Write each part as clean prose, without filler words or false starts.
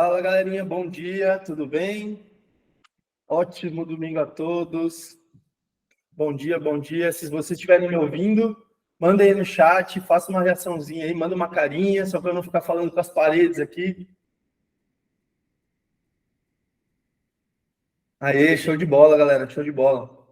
Fala, galerinha, bom dia, tudo bem? Ótimo domingo a todos. Bom dia, bom dia. Se vocês estiverem me ouvindo, mandem aí no chat, faça uma reaçãozinha aí, manda uma carinha, só para eu não ficar falando com as paredes aqui. Aê, show de bola, galera, show de bola.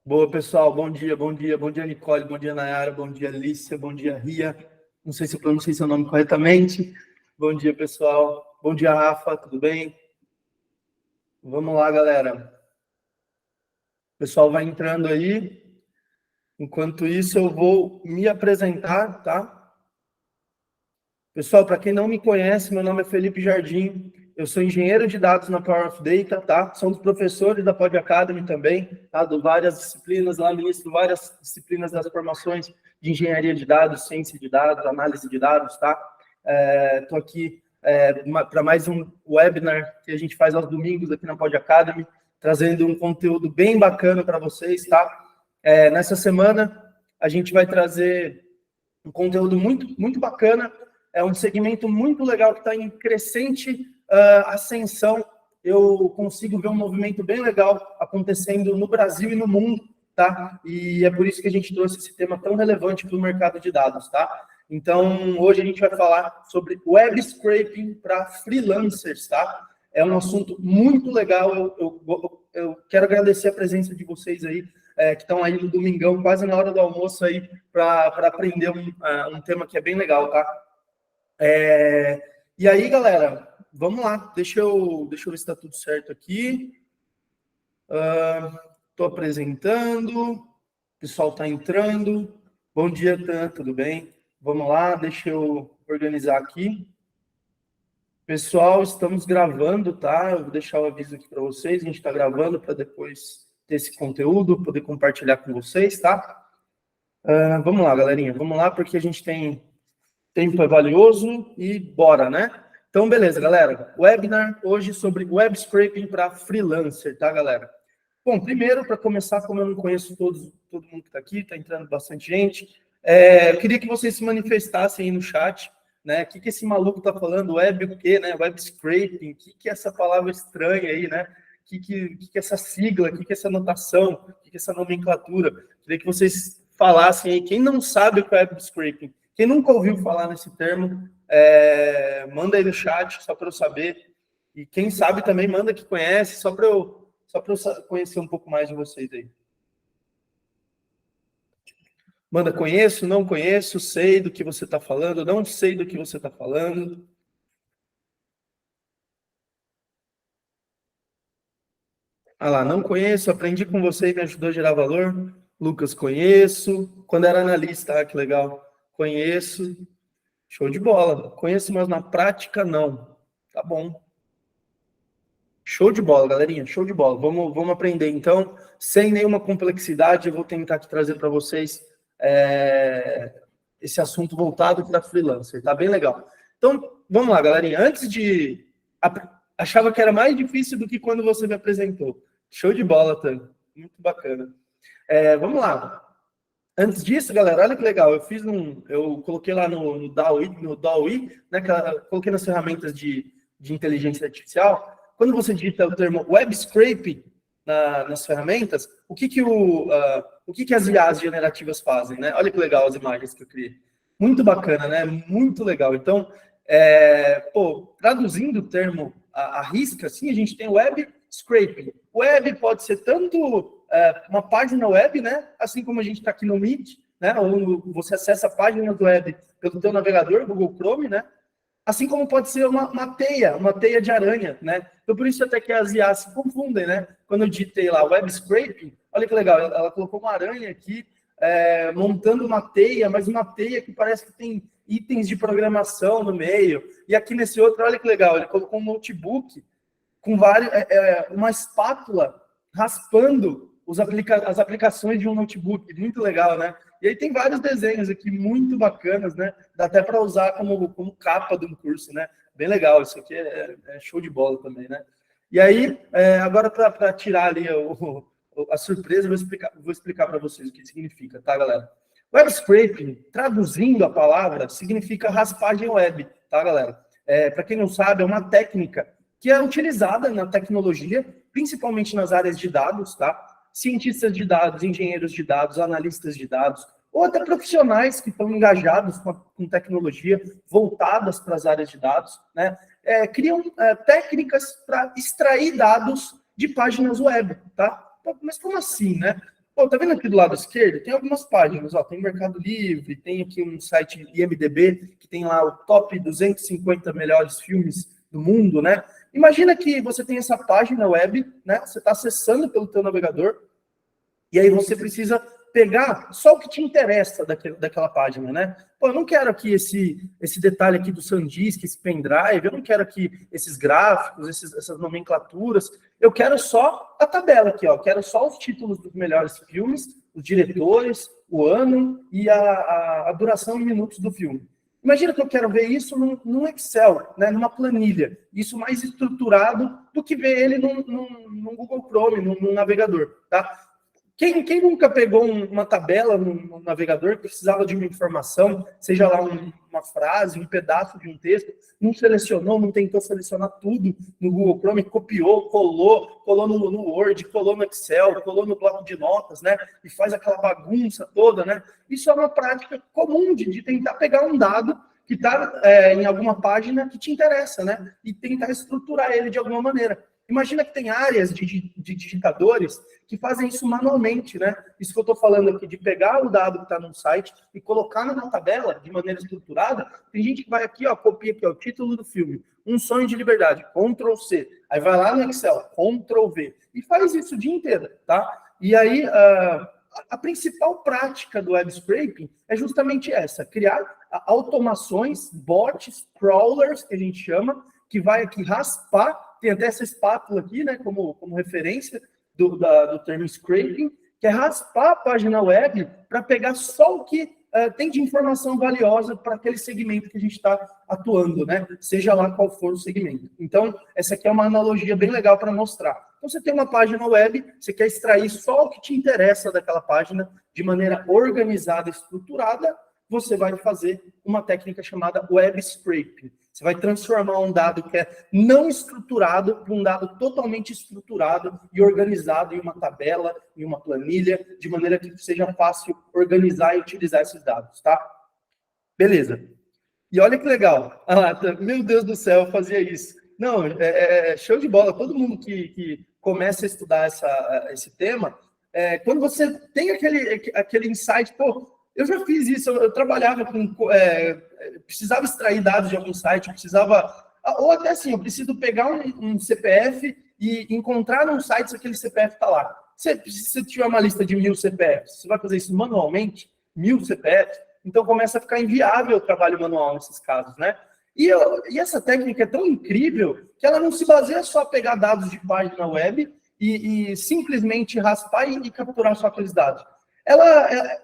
Boa, pessoal, bom dia, bom dia, bom dia, Nicole, bom dia, Nayara, bom dia, Alicia, bom dia, Ria. Não sei se eu pronunciei seu nome corretamente. Bom dia, pessoal. Bom dia, Rafa, tudo bem? Vamos lá, galera. O pessoal vai entrando aí. Enquanto isso, eu vou me apresentar, tá? Pessoal, para quem não me conhece, meu nome é Felipe Jardim. Eu sou engenheiro de dados na Power of Data, tá? Sou um dos professores da Pod Academy também, tá? Dou várias disciplinas lá, ministro várias disciplinas das formações de engenharia de dados, ciência de dados, análise de dados, tá? Estou aqui para mais um webinar que a gente faz aos domingos aqui na Pod Academy, trazendo um conteúdo bem bacana para vocês, tá? Nessa semana, a gente vai trazer um conteúdo muito bacana, é um segmento muito legal que está em crescente ascensão. Eu consigo ver um movimento bem legal acontecendo no Brasil e no mundo, tá? E é por isso que a gente trouxe esse tema tão relevante para o mercado de dados, tá? Então, hoje a gente vai falar sobre web scraping para freelancers, tá? É um assunto muito legal, eu quero agradecer a presença de vocês aí, que estão aí no domingão, quase na hora do almoço aí, para aprender um tema que é bem legal, tá? E aí, galera, vamos lá, deixa eu ver se está tudo certo aqui. Estou apresentando, o pessoal está entrando. Bom dia, Tan, tudo bem? Vamos lá, deixa eu organizar aqui. Pessoal, estamos gravando, tá? Eu vou deixar o aviso aqui para vocês. A gente está gravando para depois ter esse conteúdo, poder compartilhar com vocês, tá? Vamos lá, galerinha. Vamos lá, porque a gente tem tempo é valioso e bora, né? Então, beleza, galera. Webinar hoje sobre web scraping para freelancer, tá, galera? Bom, primeiro, para começar, como eu não conheço todo mundo que está aqui, está entrando bastante gente, eu queria que vocês se manifestassem aí no chat, né? O que esse maluco está falando? Web o quê, né? Web scraping, o que é essa palavra estranha aí, né? O que é essa sigla? O que é essa notação? O que é essa nomenclatura? Queria que vocês falassem aí. Quem não sabe o que é web scraping, quem nunca ouviu falar nesse termo, manda aí no chat, só para eu saber. E quem sabe também, manda que conhece, só para eu conhecer um pouco mais de vocês aí. Manda, conheço, não conheço, sei do que você está falando, não sei do que você está falando. Ah lá, não conheço, aprendi com você e me ajudou a gerar valor. Lucas, conheço. Quando era analista, que legal. Conheço. Show de bola. Conheço, mas na prática não. Tá bom. Show de bola, galerinha. Show de bola. Vamos aprender, então. Sem nenhuma complexidade, eu vou tentar aqui trazer para vocês esse assunto voltado para freelancer. Tá bem legal. Então, vamos lá, galerinha. Antes de... Achava que era mais difícil do que quando você me apresentou. Show de bola, Tan. Muito bacana. Vamos lá. Antes disso, galera, olha que legal. Eu coloquei lá no DAWI, né? Coloquei nas ferramentas de inteligência artificial. Quando você digita o termo web scraping nas ferramentas, o que as IAs generativas fazem, né? Olha que legal as imagens que eu criei. Muito bacana, né? Muito legal. Então, traduzindo o termo à risca, assim, a gente tem web scraping. Web pode ser tanto uma página web, né? Assim como a gente está aqui no Meet, né? Ou você acessa a página do web pelo teu navegador, Google Chrome, né? Assim como pode ser uma teia de aranha, né? Então, por isso até que as IAs se confundem, né? Quando eu digitei lá web scraping, olha que legal, ela colocou uma aranha aqui, montando uma teia, mas uma teia que parece que tem itens de programação no meio. E aqui nesse outro, olha que legal, ele colocou um notebook com uma espátula raspando as aplicações de um notebook. Muito legal, né? E aí tem vários desenhos aqui muito bacanas, né? Dá até para usar como capa de um curso, né? Bem legal, isso aqui é show de bola também, né? E aí, agora para tirar ali a surpresa, vou explicar para vocês o que significa, tá, galera? Web scraping, traduzindo a palavra, significa raspagem web, tá, galera? Para quem não sabe, é uma técnica que é utilizada na tecnologia, principalmente nas áreas de dados, tá? Cientistas de dados, engenheiros de dados, analistas de dados, ou até profissionais que estão engajados com tecnologia, voltadas para as áreas de dados, né? Criam técnicas para extrair dados de páginas web, tá? Mas como assim, né? Pô, tá vendo aqui do lado esquerdo? Tem algumas páginas, ó, tem Mercado Livre, tem aqui um site IMDb, que tem lá o top 250 melhores filmes do mundo, né? Imagina que você tem essa página web, né? Você está acessando pelo teu navegador, e aí você precisa pegar só o que te interessa daquela página, né? Pô, eu não quero aqui esse detalhe aqui do SanDisk, esse pendrive, eu não quero aqui esses gráficos, essas nomenclaturas, eu quero só a tabela aqui, ó, eu quero só os títulos dos melhores filmes, os diretores, o ano e a duração em minutos do filme. Imagina que eu quero ver isso num Excel, né, numa planilha, isso mais estruturado do que ver ele num Google Chrome, num navegador, tá? Quem nunca pegou uma tabela no navegador que precisava de uma informação, seja lá uma frase, um pedaço de um texto, não selecionou, não tentou selecionar tudo no Google Chrome, copiou, colou no Word, colou no Excel, colou no bloco de notas, né? E faz aquela bagunça toda, né? Isso é uma prática comum de tentar pegar um dado que está em alguma página que te interessa, né? E tentar estruturar ele de alguma maneira. Imagina que tem áreas de digitadores que fazem isso manualmente, né? Isso que eu estou falando aqui, de pegar o dado que está no site e colocar numa tabela de maneira estruturada. Tem gente que vai aqui, ó, copia aqui, ó, o título do filme, Um Sonho de Liberdade, Ctrl+C. Aí vai lá no Excel, Ctrl+V. E faz isso o dia inteiro, tá? E aí, a principal prática do web scraping é justamente essa, criar automações, bots, crawlers, que a gente chama, que vai aqui raspar. Tem até essa espátula aqui, né, como referência do termo scraping, que é raspar a página web para pegar só o que tem de informação valiosa para aquele segmento que a gente está atuando, né? Seja lá qual for o segmento. Então, essa aqui é uma analogia bem legal para mostrar. Então, você tem uma página web, você quer extrair só o que te interessa daquela página de maneira organizada, estruturada, você vai fazer uma técnica chamada web scraping. Você vai transformar um dado que é não estruturado para um dado totalmente estruturado e organizado em uma tabela, em uma planilha, de maneira que seja fácil organizar e utilizar esses dados, tá? Beleza. E olha que legal. Ah lá, meu Deus do céu, eu fazia isso. Não, show de bola. Todo mundo que começa a estudar esse tema, quando você tem aquele insight, pô, eu já fiz isso, eu trabalhava com... precisava extrair dados de algum site, precisava... Ou até assim, eu preciso pegar um CPF e encontrar num site se aquele CPF está lá. Se você tiver uma lista de 1000 CPFs, você vai fazer isso manualmente? 1000 CPFs? Então começa a ficar inviável o trabalho manual nesses casos, né? E essa técnica é tão incrível que ela não se baseia só em pegar dados de página web e simplesmente raspar e capturar só aqueles dados.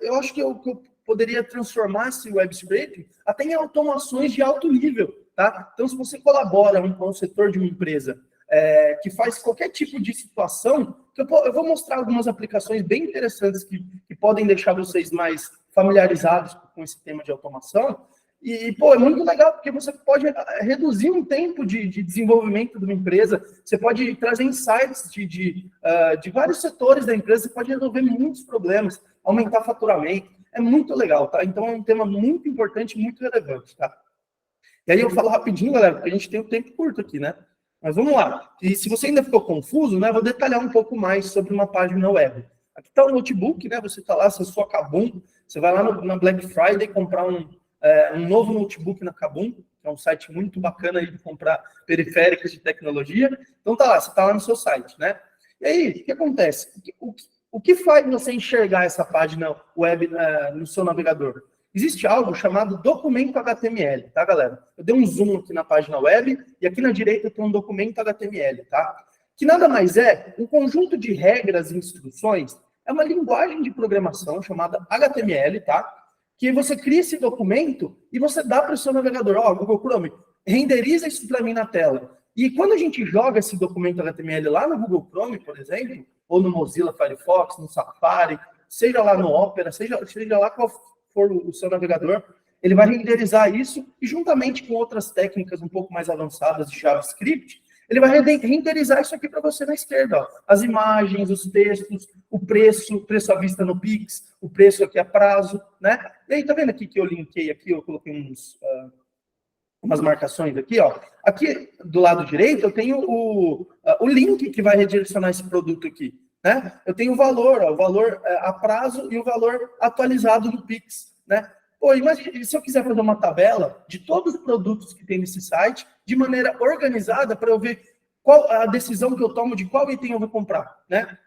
Eu acho que eu poderia transformar esse web scraping até em automações de alto nível, tá? Então, se você colabora com o setor de uma empresa que faz qualquer tipo de situação, eu vou mostrar algumas aplicações bem interessantes que podem deixar vocês mais familiarizados com esse tema de automação. E, pô, é muito legal, porque você pode reduzir um tempo de desenvolvimento de uma empresa, você pode trazer insights de vários setores da empresa, você pode resolver muitos problemas, aumentar faturamento, é muito legal, tá? Então, é um tema muito importante, muito relevante, tá? E aí eu falo rapidinho, galera, porque a gente tem um tempo curto aqui, né? Mas vamos lá. E se você ainda ficou confuso, né, eu vou detalhar um pouco mais sobre uma página web. Aqui está o notebook, né? Você está lá, acessou a Kabum, você vai lá na Black Friday comprar um novo notebook na Kabum, que é um site muito bacana aí de comprar periféricos de tecnologia. Então tá lá, você está lá no seu site, né? E aí, o que acontece? O que faz você enxergar essa página web no seu navegador? Existe algo chamado documento HTML, tá, galera? Eu dei um zoom aqui na página web e aqui na direita tem um documento HTML, tá? Que nada mais é um conjunto de regras e instruções, é uma linguagem de programação chamada HTML, tá? Que você cria esse documento e você dá para o seu navegador, ó, Google Chrome, renderiza isso para mim na tela. E quando a gente joga esse documento HTML lá no Google Chrome, por exemplo, ou no Mozilla Firefox, no Safari, seja lá no Opera, seja lá qual for o seu navegador, ele vai renderizar isso e, juntamente com outras técnicas um pouco mais avançadas de JavaScript, ele vai renderizar isso aqui para você na esquerda, ó. As imagens, os textos, o preço à vista no Pix, o preço aqui a prazo, né? E aí, tá vendo aqui que eu linkei aqui, eu coloquei umas marcações aqui, ó. Aqui do lado direito eu tenho o link que vai redirecionar esse produto aqui, né? Eu tenho o valor, ó, o valor a prazo e o valor atualizado do Pix, né? Pô, imagina, se eu quiser fazer uma tabela de todos os produtos que tem nesse site, de maneira organizada, para eu ver qual a decisão que eu tomo de qual item eu vou comprar, né?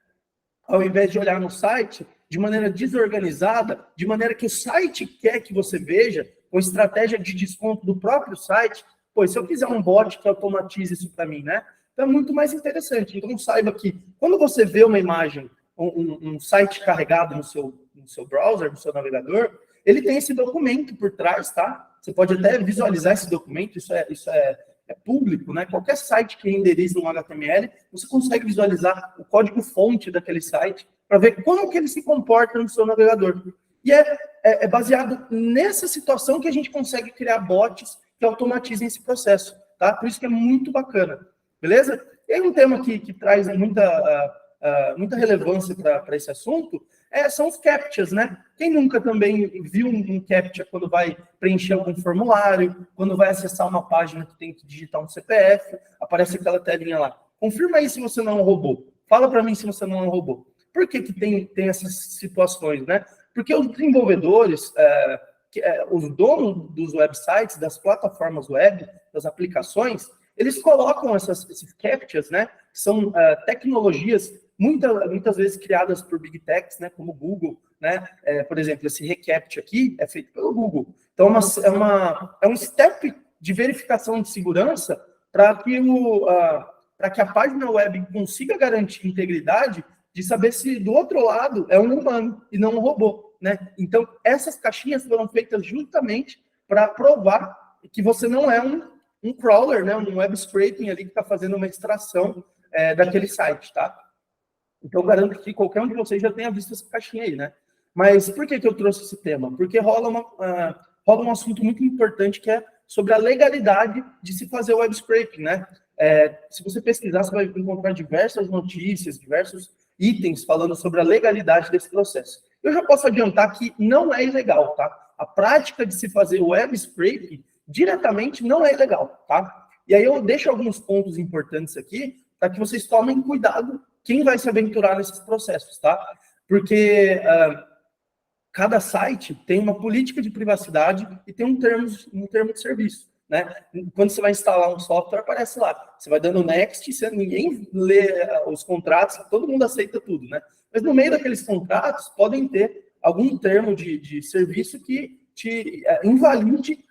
Ao invés de olhar no site de maneira desorganizada, de maneira que o site quer que você veja, com estratégia de desconto do próprio site, pois se eu quiser um bot que automatize isso para mim, né? Então é muito mais interessante. Então saiba que quando você vê uma imagem, um site carregado no seu browser, no seu navegador, ele tem esse documento por trás, tá? Você pode até visualizar esse documento, isso é público, né? Qualquer site que renderize um HTML, você consegue visualizar o código-fonte daquele site para ver como que ele se comporta no seu navegador. E é baseado nessa situação que a gente consegue criar bots que automatizem esse processo, tá? Por isso que é muito bacana, beleza? E aí um tema que traz muita relevância para esse assunto são os CAPTCHAs, né? Quem nunca também viu um CAPTCHA quando vai preencher algum formulário, quando vai acessar uma página que tem que digitar um CPF, aparece aquela telinha lá. Confirma aí se você não é um robô. Fala para mim se você não é um robô. Por que tem essas situações, né? Porque os desenvolvedores, os donos dos websites, das plataformas web, das aplicações, eles colocam esses CAPTCHAs, né? Que são tecnologias muitas vezes criadas por Big Techs, né? Como o Google, né? Por exemplo, esse reCAPTCHA aqui é feito pelo Google. Então, é um step de verificação de segurança para que a página web consiga garantir integridade de saber se do outro lado é um humano e não um robô, né? Então, essas caixinhas foram feitas justamente para provar que você não é um crawler, né? Um web scraping ali que está fazendo uma extração daquele site, tá? Então, eu garanto que qualquer um de vocês já tenha visto essa caixinha aí, né? Mas por que eu trouxe esse tema? Porque rola um assunto muito importante que é sobre a legalidade de se fazer web scraping, né? Se você pesquisar, você vai encontrar diversas notícias, diversos itens falando sobre a legalidade desse processo. Eu já posso adiantar que não é ilegal, tá? A prática de se fazer web scraping diretamente não é ilegal, tá? E aí eu deixo alguns pontos importantes aqui para que vocês tomem cuidado quem vai se aventurar nesses processos, tá? Porque cada site tem uma política de privacidade e tem um termo de serviço, né? Quando você vai instalar um software, aparece lá. Você vai dando next, ninguém lê os contratos, todo mundo aceita tudo, né? Mas no meio daqueles contratos, podem ter algum termo de serviço que te invalide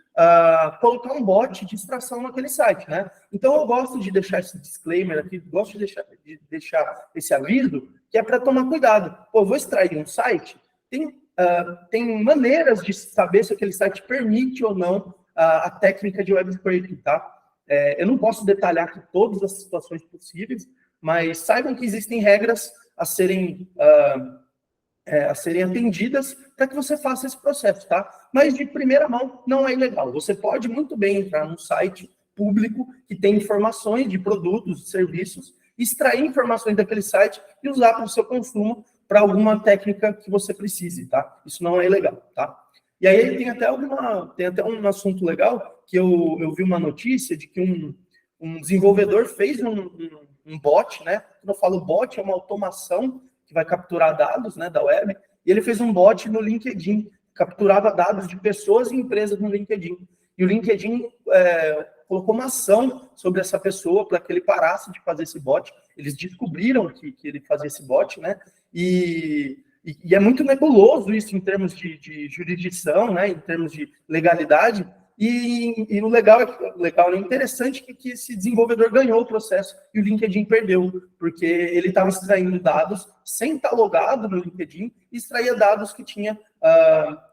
colocar um bot de extração naquele site, né? Então, eu gosto de deixar esse disclaimer aqui, gosto de deixar esse aviso, que é para tomar cuidado. Pô, eu vou extrair um site, tem maneiras de saber se aquele site permite ou não a técnica de web scraping, tá? Eu não posso detalhar aqui todas as situações possíveis, mas saibam que existem regras a serem atendidas para que você faça esse processo, tá? Mas de primeira mão não é ilegal. Você pode muito bem entrar num site público que tem informações de produtos, serviços, extrair informações daquele site e usar para o seu consumo para alguma técnica que você precise, tá? Isso não é ilegal, tá? E aí tem até um assunto legal que eu vi uma notícia de que um desenvolvedor fez um bot, né? Quando eu falo bot, é uma automação que vai capturar dados, né, da web, e ele fez um bot no LinkedIn, capturava dados de pessoas e empresas no LinkedIn. E o LinkedIn colocou uma ação sobre essa pessoa para que ele parasse de fazer esse bot. Eles descobriram que ele fazia esse bot, né? E é muito nebuloso isso em termos de jurisdição, né? Em termos de legalidade. E o legal, né, interessante que esse desenvolvedor ganhou o processo e o LinkedIn perdeu, porque ele estava extraindo dados sem estar logado no LinkedIn e extraía dados que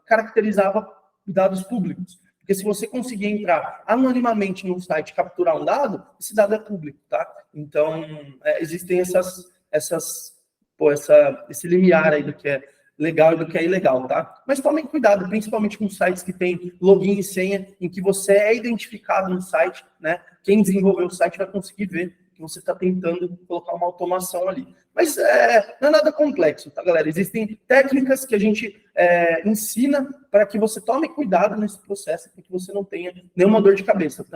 caracterizava dados públicos. Porque se você conseguir entrar anonimamente num site e capturar um dado, esse dado é público, tá? Então, existem esse limiar aí do que é legal e do que é ilegal, tá? Mas tomem cuidado, principalmente com sites que tem login e senha, em que você é identificado no site, né? Quem desenvolveu o site vai conseguir ver que você está tentando colocar uma automação ali. Mas não é nada complexo, tá, galera? Existem técnicas que a gente ensina para que você tome cuidado nesse processo, para que você não tenha nenhuma dor de cabeça.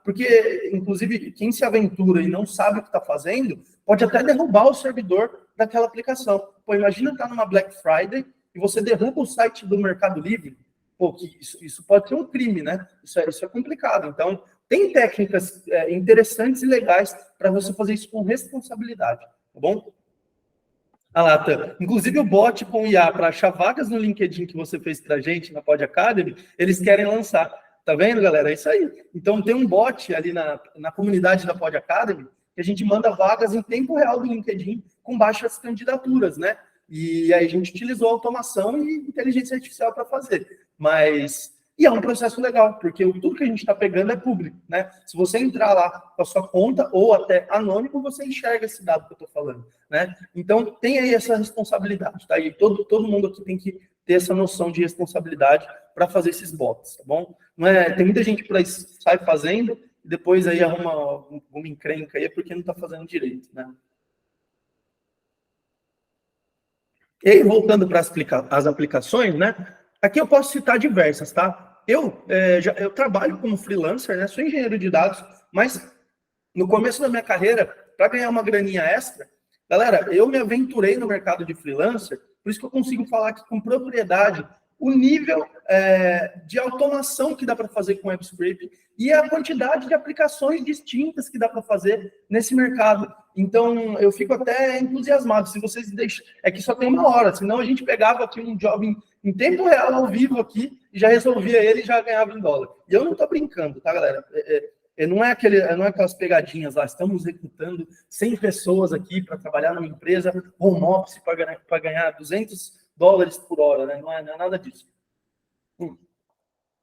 Porque, inclusive, quem se aventura e não sabe o que está fazendo, pode até derrubar o servidor daquela aplicação. Pô, imagina estar numa Black Friday e você derruba o site do Mercado Livre. Pô, isso pode ser um crime, né? Isso é complicado. Então, tem técnicas interessantes e legais para você fazer isso com responsabilidade, tá bom? Inclusive o bot com IA para achar vagas no LinkedIn que você fez para a gente na Pod Academy, eles querem lançar. Tá vendo, galera? É isso aí. Então tem um bot ali na comunidade da Pod Academy que a gente manda vagas em tempo real do LinkedIn com baixas candidaturas, né? E aí a gente utilizou automação e inteligência artificial para fazer. E é um processo legal, porque tudo que a gente está pegando é público, né? Se você entrar lá com a sua conta, ou até anônimo, você enxerga esse dado que eu estou falando, né? Então, tem aí essa responsabilidade, tá? E todo mundo aqui tem que ter essa noção de responsabilidade para fazer esses bots, tá bom? Tem muita gente por aí que sai fazendo, e depois aí arruma alguma encrenca aí, porque não está fazendo direito, né? E aí, voltando para as aplicações, né? Aqui eu posso citar diversas, tá? Eu trabalho como freelancer, né? Sou engenheiro de dados, mas no começo da minha carreira, para ganhar uma graninha extra, galera, eu me aventurei no mercado de freelancer, por isso que eu consigo falar aqui com propriedade o nível de automação que dá para fazer com o WebScrape e a quantidade de aplicações distintas que dá para fazer nesse mercado. Então, eu fico até entusiasmado. Se vocês deixam... É que só tem uma hora, senão a gente pegava aqui um job em tempo real, ao vivo aqui, e já resolvia ele e já ganhava em dólar. E eu não estou brincando, tá, galera? Não é aquelas pegadinhas lá, estamos recrutando 100 pessoas aqui para trabalhar numa empresa home office para ganhar $200 por hora, né? Não é nada disso.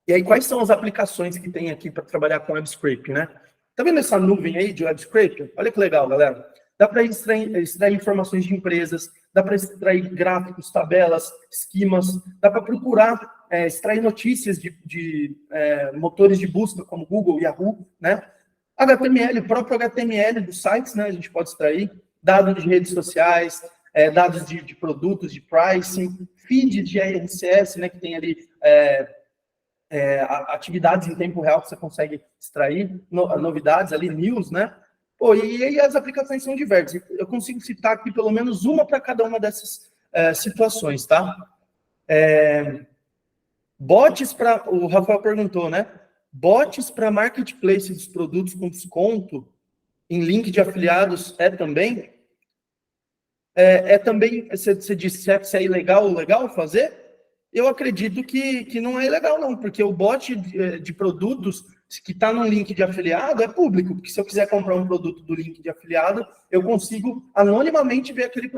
E aí, quais são as aplicações que tem aqui para trabalhar com WebScrape, né? Tá vendo essa nuvem aí de WebScrape? Olha que legal, galera. Dá para extrair informações de empresas, dá para extrair gráficos, tabelas, esquemas, dá para procurar, extrair notícias de motores de busca como Google, Yahoo, né? HTML, o próprio HTML dos sites, né? A gente pode extrair dados de redes sociais, dados de produtos, de pricing, feed de RSS, né? Que tem ali atividades em tempo real que você consegue extrair, novidades ali, news, né? Pô, e aí as aplicações são diversas. Eu consigo citar aqui pelo menos uma para cada uma dessas situações, tá? Bots para... O Rafael perguntou, né? Bots para marketplace dos produtos com desconto em link de afiliados também? Também, você disse se é ilegal ou legal fazer? Eu acredito que não é ilegal, não, porque o bot de produtos que está no link de afiliado é público, porque se eu quiser comprar um produto do link de afiliado, eu consigo anonimamente ver aquele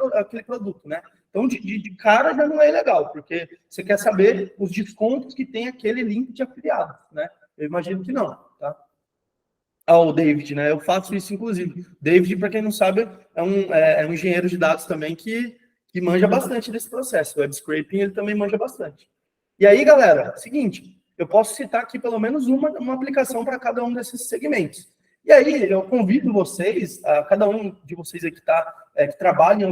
produto, né? Então, de cara já não é ilegal, porque você quer saber os descontos que tem aquele link de afiliado, né? Eu imagino que não, tá? O David, né? Eu faço isso, inclusive. David, para quem não sabe, é um engenheiro de dados também que manja bastante desse processo. O web scraping, ele também manja bastante. E aí, galera, seguinte, eu posso citar aqui pelo menos uma aplicação para cada um desses segmentos. E aí, eu convido vocês, cada um de vocês aí que trabalha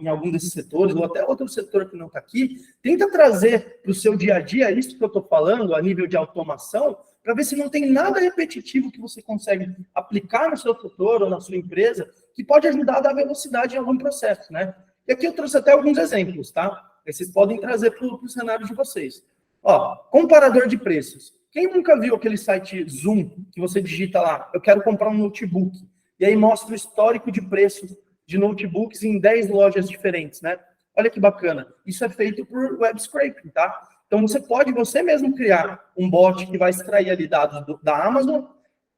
em algum desses setores, ou até outro setor que não está aqui, tenta trazer para o seu dia a dia isso que eu estou falando, a nível de automação, para ver se não tem nada repetitivo que você consegue aplicar no seu setor ou na sua empresa, que pode ajudar a dar velocidade em algum processo, né? E aqui eu trouxe até alguns exemplos, tá? Vocês podem trazer para o cenário de vocês. Ó, comparador de preços. Quem nunca viu aquele site Zoom, que você digita lá, eu quero comprar um notebook, e aí mostra o histórico de preços de notebooks em 10 lojas diferentes, né? Olha que bacana. Isso é feito por web scraping, tá? Então, você pode você mesmo criar um bot que vai extrair ali dados da Amazon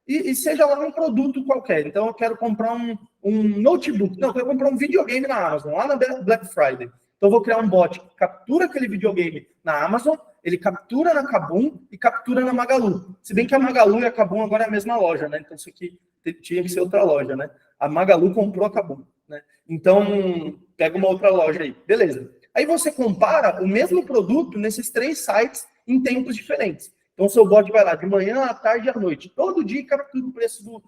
e seja lá um produto qualquer. Então, eu quero comprar um notebook. Não, eu quero comprar um videogame na Amazon, lá na Black Friday. Então, eu vou criar um bot que captura aquele videogame na Amazon, ele captura na Kabum e captura na Magalu. Se bem que a Magalu e a Kabum agora é a mesma loja, né? Então, isso aqui tinha que ser outra loja, né? A Magalu comprou a Kabum, né? Então, pega uma outra loja aí. Beleza. Aí você compara o mesmo produto nesses 3 sites em tempos diferentes. Então, o seu bot vai lá de manhã, à tarde e à noite. Todo dia captura o preço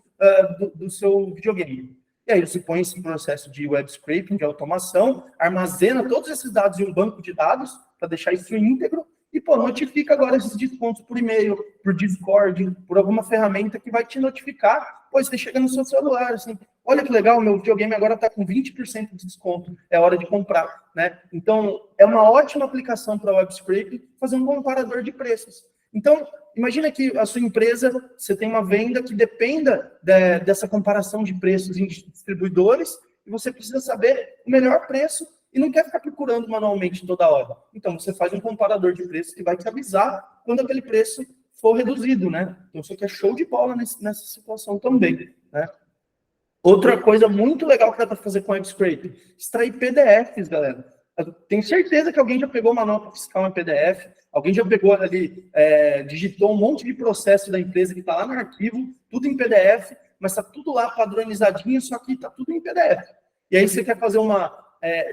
do seu videogame. E aí você põe esse processo de web scraping, de automação, armazena todos esses dados em um banco de dados para deixar isso íntegro e, notifica agora esses descontos por e-mail, por Discord, por alguma ferramenta que vai te notificar. Você chega no seu celular, assim, olha que legal, meu videogame agora está com 20% de desconto, é hora de comprar, né? Então, é uma ótima aplicação para web scraping fazer um comparador de preços. Então, imagina que a sua empresa, você tem uma venda que dependa dessa comparação de preços em distribuidores e você precisa saber o melhor preço e não quer ficar procurando manualmente toda hora. Então, você faz um comparador de preços que vai te avisar quando aquele preço for reduzido, né? Então, isso aqui é show de bola nessa situação também, né? Outra coisa muito legal que dá para fazer com o web scraping, extrair PDFs, galera. Eu tenho certeza que alguém já pegou uma nota fiscal em PDF, alguém já pegou ali, digitou um monte de processo da empresa que está lá no arquivo, tudo em PDF, mas está tudo lá padronizadinho, só que está tudo em PDF. E aí você quer fazer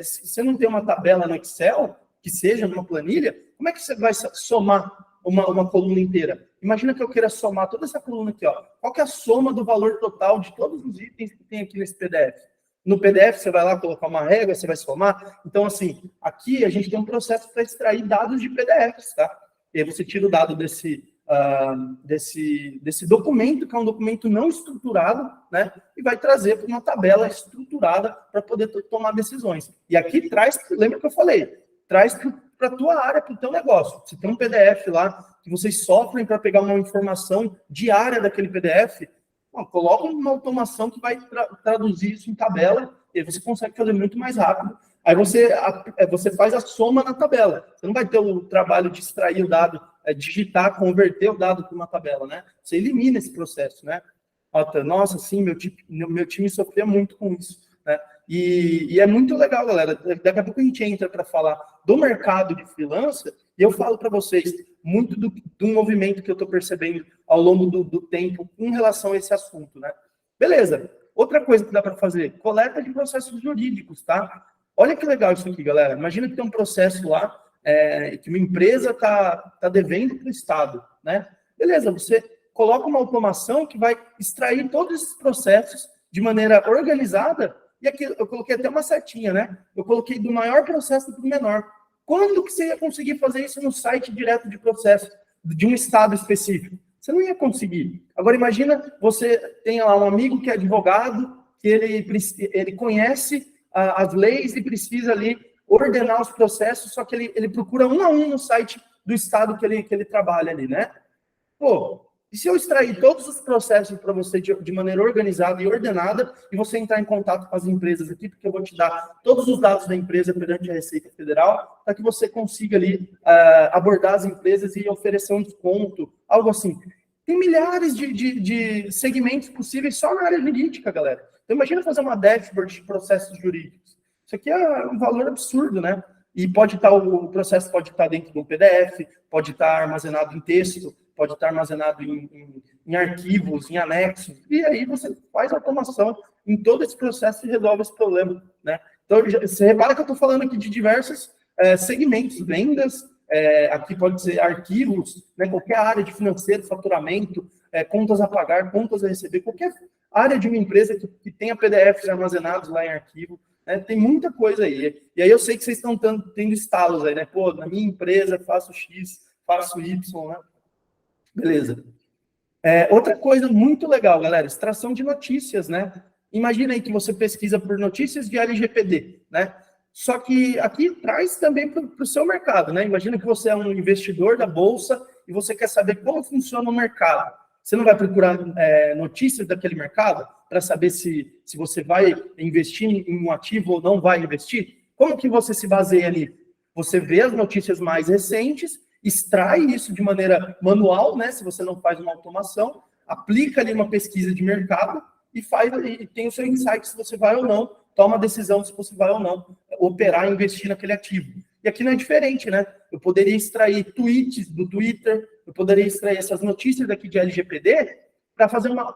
se você não tem uma tabela no Excel, que seja numa planilha, como é que você vai somar uma coluna inteira? Imagina que eu queira somar toda essa coluna aqui, ó. Qual que é a soma do valor total de todos os itens que tem aqui nesse PDF? No PDF, você vai lá colocar uma régua, você vai somar. Então, assim, aqui a gente tem um processo para extrair dados de PDFs, tá? E aí você tira o dado desse documento, que é um documento não estruturado, né? E vai trazer para uma tabela estruturada para poder tomar decisões. E aqui traz, lembra que eu falei, traz para a tua área, para o teu negócio. Você tem um PDF lá que vocês sofrem para pegar uma informação diária daquele PDF, coloca uma automação que vai traduzir isso em tabela e aí você consegue fazer muito mais rápido. Aí você faz a soma na tabela. Você não vai ter o trabalho de extrair o dado, digitar, converter o dado para uma tabela, né? Você elimina esse processo, né? Nossa, sim, meu time sofria muito com isso, né? E é muito legal, galera. Daqui a pouco a gente entra para falar do mercado de freelancer e eu falo para vocês muito do movimento que eu estou percebendo ao longo do tempo em relação a esse assunto, né? Beleza. Outra coisa que dá para fazer, coleta de processos jurídicos, tá? Olha que legal isso aqui, galera. Imagina que tem um processo lá, que uma empresa tá devendo para o Estado, né? Beleza, você coloca uma automação que vai extrair todos esses processos de maneira organizada. E aqui eu coloquei até uma setinha, né? Eu coloquei do maior processo para o menor. Quando que você ia conseguir fazer isso no site direto de processo de um estado específico? Você não ia conseguir. Agora, imagina, você tem lá um amigo que é advogado, que ele conhece as leis e precisa ali ordenar os processos, só que ele procura um a um no site do estado que ele trabalha ali, né? E se eu extrair todos os processos para você de maneira organizada e ordenada, e você entrar em contato com as empresas aqui, porque eu vou te dar todos os dados da empresa perante a Receita Federal, para que você consiga ali abordar as empresas e oferecer um desconto, algo assim. Tem milhares de segmentos possíveis só na área jurídica, galera. Então, imagina fazer uma dashboard de processos jurídicos. Isso aqui é um valor absurdo, né? E o processo pode estar dentro de um PDF, pode estar armazenado em texto, pode estar armazenado em arquivos, em anexos, e aí você faz automação em todo esse processo e resolve esse problema, né? Então, você repara que eu estou falando aqui de diversos segmentos, vendas, aqui pode ser arquivos, né? Qualquer área de financeiro, faturamento, contas a pagar, contas a receber, qualquer área de uma empresa que tenha PDFs armazenados lá em arquivo, tem muita coisa aí. E aí eu sei que vocês estão tendo estalos aí, né? Pô, na minha empresa faço X, faço Y, né? Beleza. Outra coisa muito legal, galera, extração de notícias, né? Imagina aí que você pesquisa por notícias de LGPD, né? Só que aqui traz também para o seu mercado, né? Imagina que você é um investidor da Bolsa e você quer saber como funciona o mercado. Você não vai procurar notícias daquele mercado para saber se você vai investir em um ativo ou não vai investir? Como que você se baseia ali? Você vê as notícias mais recentes, extrai isso de maneira manual, né? Se você não faz uma automação, aplica ali uma pesquisa de mercado e tem o seu insight se você vai ou não, toma a decisão se você vai ou não operar e investir naquele ativo. E aqui não é diferente, né? Eu poderia extrair tweets do Twitter, eu poderia extrair essas notícias daqui de LGPD para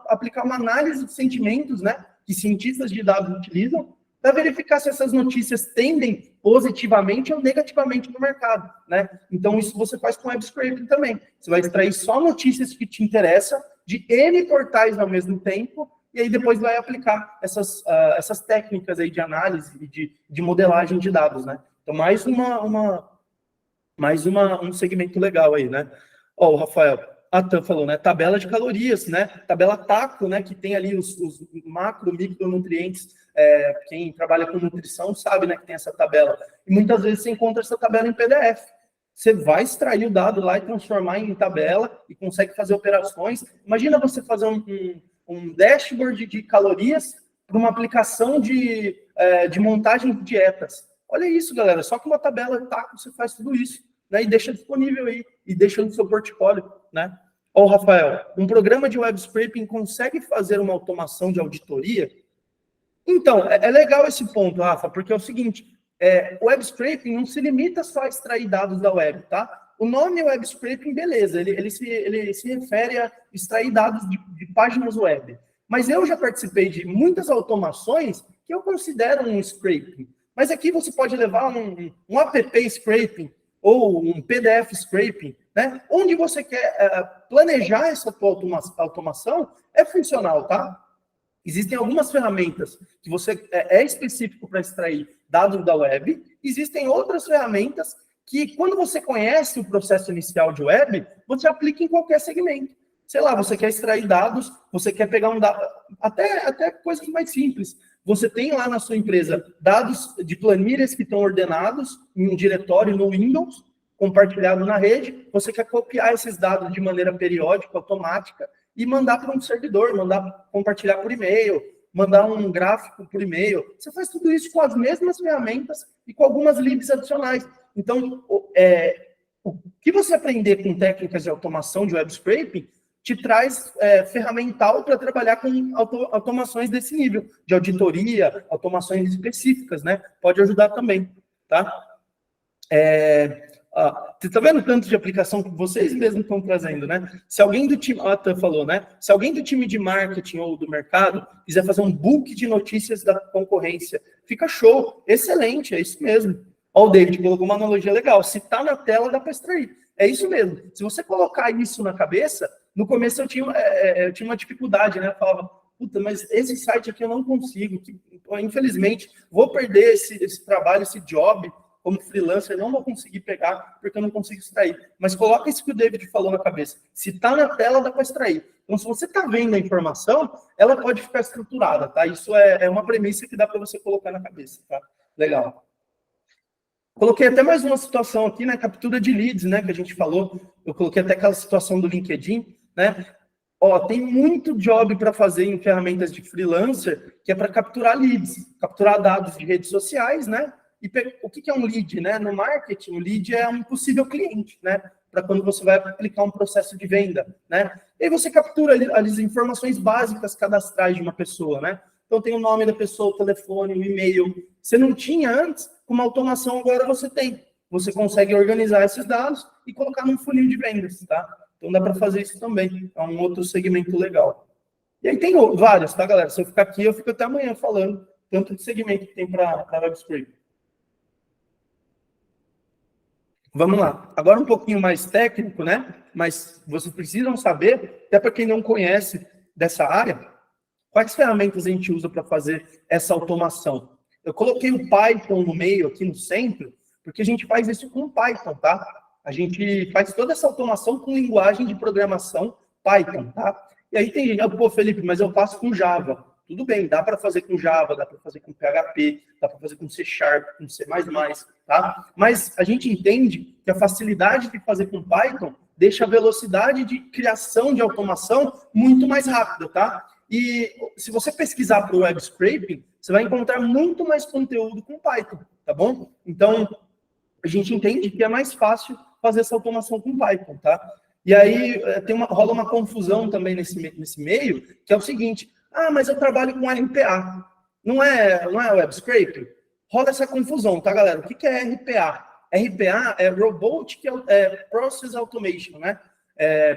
aplicar uma análise de sentimentos, né? Que cientistas de dados utilizam para verificar se essas notícias tendem positivamente ou negativamente no mercado, né? Então, isso você faz com web scraping também. Você vai extrair só notícias que te interessam de N portais ao mesmo tempo, e aí depois vai aplicar essas técnicas aí de análise e de modelagem de dados, né? Então, um segmento legal aí, né? Ó, o Rafael Atan falou, né? Tabela de calorias, né? Tabela TACO, né? Que tem ali os macro, micronutrientes. Quem trabalha com nutrição sabe, né? Que tem essa tabela. E muitas vezes você encontra essa tabela em PDF. Você vai extrair o dado lá e transformar em tabela e consegue fazer operações. Imagina você fazer um dashboard de calorias para uma aplicação de montagem de dietas. Olha isso, galera. Só com uma tabela TACO você faz tudo isso, né? E deixa disponível aí, e deixa no seu portfólio, né? Ó, Rafael, um programa de web scraping consegue fazer uma automação de auditoria? Então, é legal esse ponto, Rafa, porque é o seguinte, o web scraping não se limita só a extrair dados da web, tá? O nome web scraping, beleza, ele se refere a extrair dados de páginas web. Mas eu já participei de muitas automações que eu considero um scraping. Mas aqui você pode levar um app scraping ou um PDF scraping, né? Onde você quer planejar essa tua automação, é funcional, tá? Existem algumas ferramentas que você é específico para extrair dados da web. Existem outras ferramentas que, quando você conhece o processo inicial de web, você aplica em qualquer segmento. Sei lá, você quer extrair dados, você quer pegar um dado, até coisas mais simples. Você tem lá na sua empresa dados de planilhas que estão ordenados em um diretório no Windows, compartilhado na rede. Você quer copiar esses dados de maneira periódica, automática, e mandar para um servidor, compartilhar por e-mail, mandar um gráfico por e-mail. Você faz tudo isso com as mesmas ferramentas e com algumas libs adicionais. Então, o que você aprender com técnicas de automação de web scraping te traz ferramental para trabalhar com automações desse nível, de auditoria, automações específicas, né? Pode ajudar também, tá? Você está vendo tanto de aplicação que vocês mesmos estão trazendo, né? Se alguém do time, falou, né? Se alguém do time de marketing ou do mercado quiser fazer um book de notícias da concorrência, fica show, excelente, é isso mesmo. Ó, o David colocou uma analogia legal. Se está na tela, dá para extrair. É isso mesmo. Se você colocar isso na cabeça, no começo eu tinha uma dificuldade, né? Eu falava, puta, mas esse site aqui eu não consigo. Infelizmente, vou perder esse trabalho, esse job como freelancer, não vou conseguir pegar porque eu não consigo extrair. Mas coloca isso que o David falou na cabeça. Se está na tela, dá para extrair. Então, se você está vendo a informação, ela pode ficar estruturada, tá? Isso é uma premissa que dá para você colocar na cabeça, tá? Legal. Coloquei até mais uma situação aqui, né? Captura de leads, né? Que a gente falou. Eu coloquei até aquela situação do LinkedIn, né? Ó, tem muito job para fazer em ferramentas de freelancer que é para capturar leads, capturar dados de redes sociais, né? E o que é um lead, né? No marketing, o lead é um possível cliente, né? Para quando você vai aplicar um processo de venda, né? E aí você captura as informações básicas cadastrais de uma pessoa, né? Então tem o nome da pessoa, o telefone, o e-mail. Você não tinha antes, com uma automação agora você tem. Você consegue organizar esses dados e colocar num funil de vendas, tá? Então dá para fazer isso também. É um outro segmento legal. E aí tem vários, tá, galera? Se eu ficar aqui, eu fico até amanhã falando tanto de segmento que tem para web scraping. Vamos lá. Agora um pouquinho mais técnico, né? Mas vocês precisam saber, até para quem não conhece dessa área, quais ferramentas a gente usa para fazer essa automação. Eu coloquei o Python no meio, aqui no centro, porque a gente faz isso com o Python, tá? A gente faz toda essa automação com linguagem de programação Python, tá? E aí tem gente, pô, Felipe, mas eu faço com Java. Tudo bem, dá para fazer com Java, dá para fazer com PHP, dá para fazer com C#, com C++, tá? Mas a gente entende que a facilidade de fazer com Python deixa a velocidade de criação de automação muito mais rápida, tá? E se você pesquisar para o web scraping, você vai encontrar muito mais conteúdo com Python, tá bom? Então, a gente entende que é mais fácil fazer essa automação com Python, tá? E aí rola uma confusão também nesse meio, que é o seguinte, mas eu trabalho com RPA, não é web scraping? Rola essa confusão, tá, galera? O que é RPA? RPA é Robotic Process Automation, né?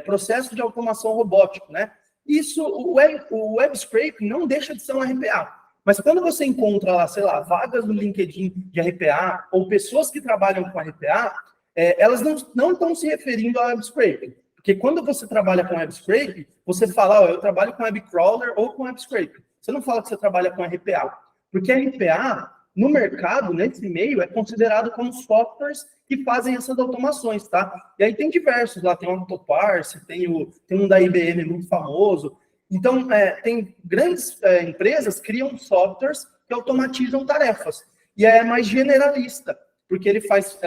Processo de automação robótico, né? Isso, o web scraping não deixa de ser um RPA, Mas quando você encontra lá, sei lá, vagas no LinkedIn de RPA, ou pessoas que trabalham com RPA, elas não estão se referindo a web scraping. Porque quando você trabalha com web scraping, você fala, eu trabalho com web crawler ou com web scraping. Você não fala que você trabalha com RPA. Porque RPA, no mercado, nesse meio, é considerado como softwares que fazem essas automações, tá? E aí tem diversos, lá tem o Autoparse, tem um da IBM muito famoso. Então, tem grandes empresas que criam softwares que automatizam tarefas. E é mais generalista, porque ele faz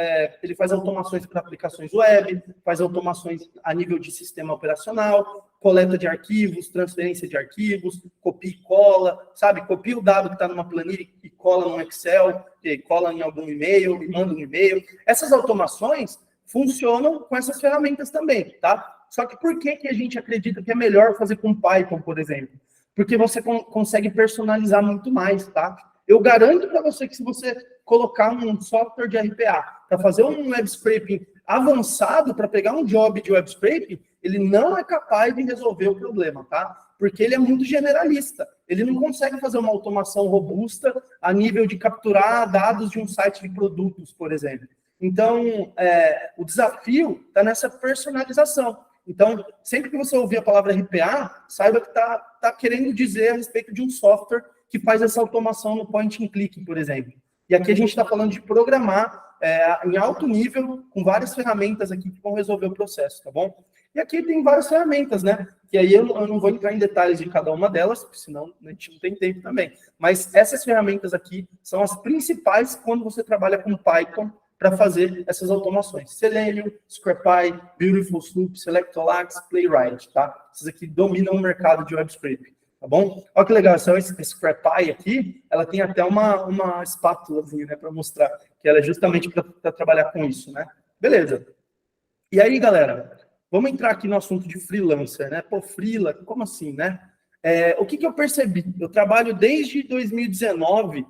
automações para aplicações web, faz automações a nível de sistema operacional, coleta de arquivos, transferência de arquivos, copia e cola, sabe? Copia o dado que está numa planilha e cola no Excel, e cola em algum e-mail, e manda um e-mail. Essas automações funcionam com essas ferramentas também, tá? Só que por que a gente acredita que é melhor fazer com Python, por exemplo? Porque você consegue personalizar muito mais, tá? Eu garanto para você que se você colocar um software de RPA para fazer um web scraping avançado, para pegar um job de web scraping, ele não é capaz de resolver o problema, tá? Porque ele é muito generalista. Ele não consegue fazer uma automação robusta a nível de capturar dados de um site de produtos, por exemplo. Então, o desafio está nessa personalização. Então, sempre que você ouvir a palavra RPA, saiba que está querendo dizer a respeito de um software que faz essa automação no point and click, por exemplo. E aqui a gente está falando de programar em alto nível, com várias ferramentas aqui que vão resolver o processo, tá bom? E aqui tem várias ferramentas, né? E aí eu não vou entrar em detalhes de cada uma delas, porque senão a gente não tem tempo também. Mas essas ferramentas aqui são as principais quando você trabalha com Python para fazer essas automações. Selenium, ScrapPy, Beautiful Soup, Selectolax, Playwright, tá? Essas aqui dominam o mercado de web scraping, tá bom? Olha que legal, essa ScrapPy aqui, ela tem até uma espátulazinha, né, para mostrar que ela é justamente para trabalhar com isso, né? Beleza. E aí, galera, vamos entrar aqui no assunto de freelancer, né? Pô, freela, como assim, né? O que eu percebi? Eu trabalho desde 2019,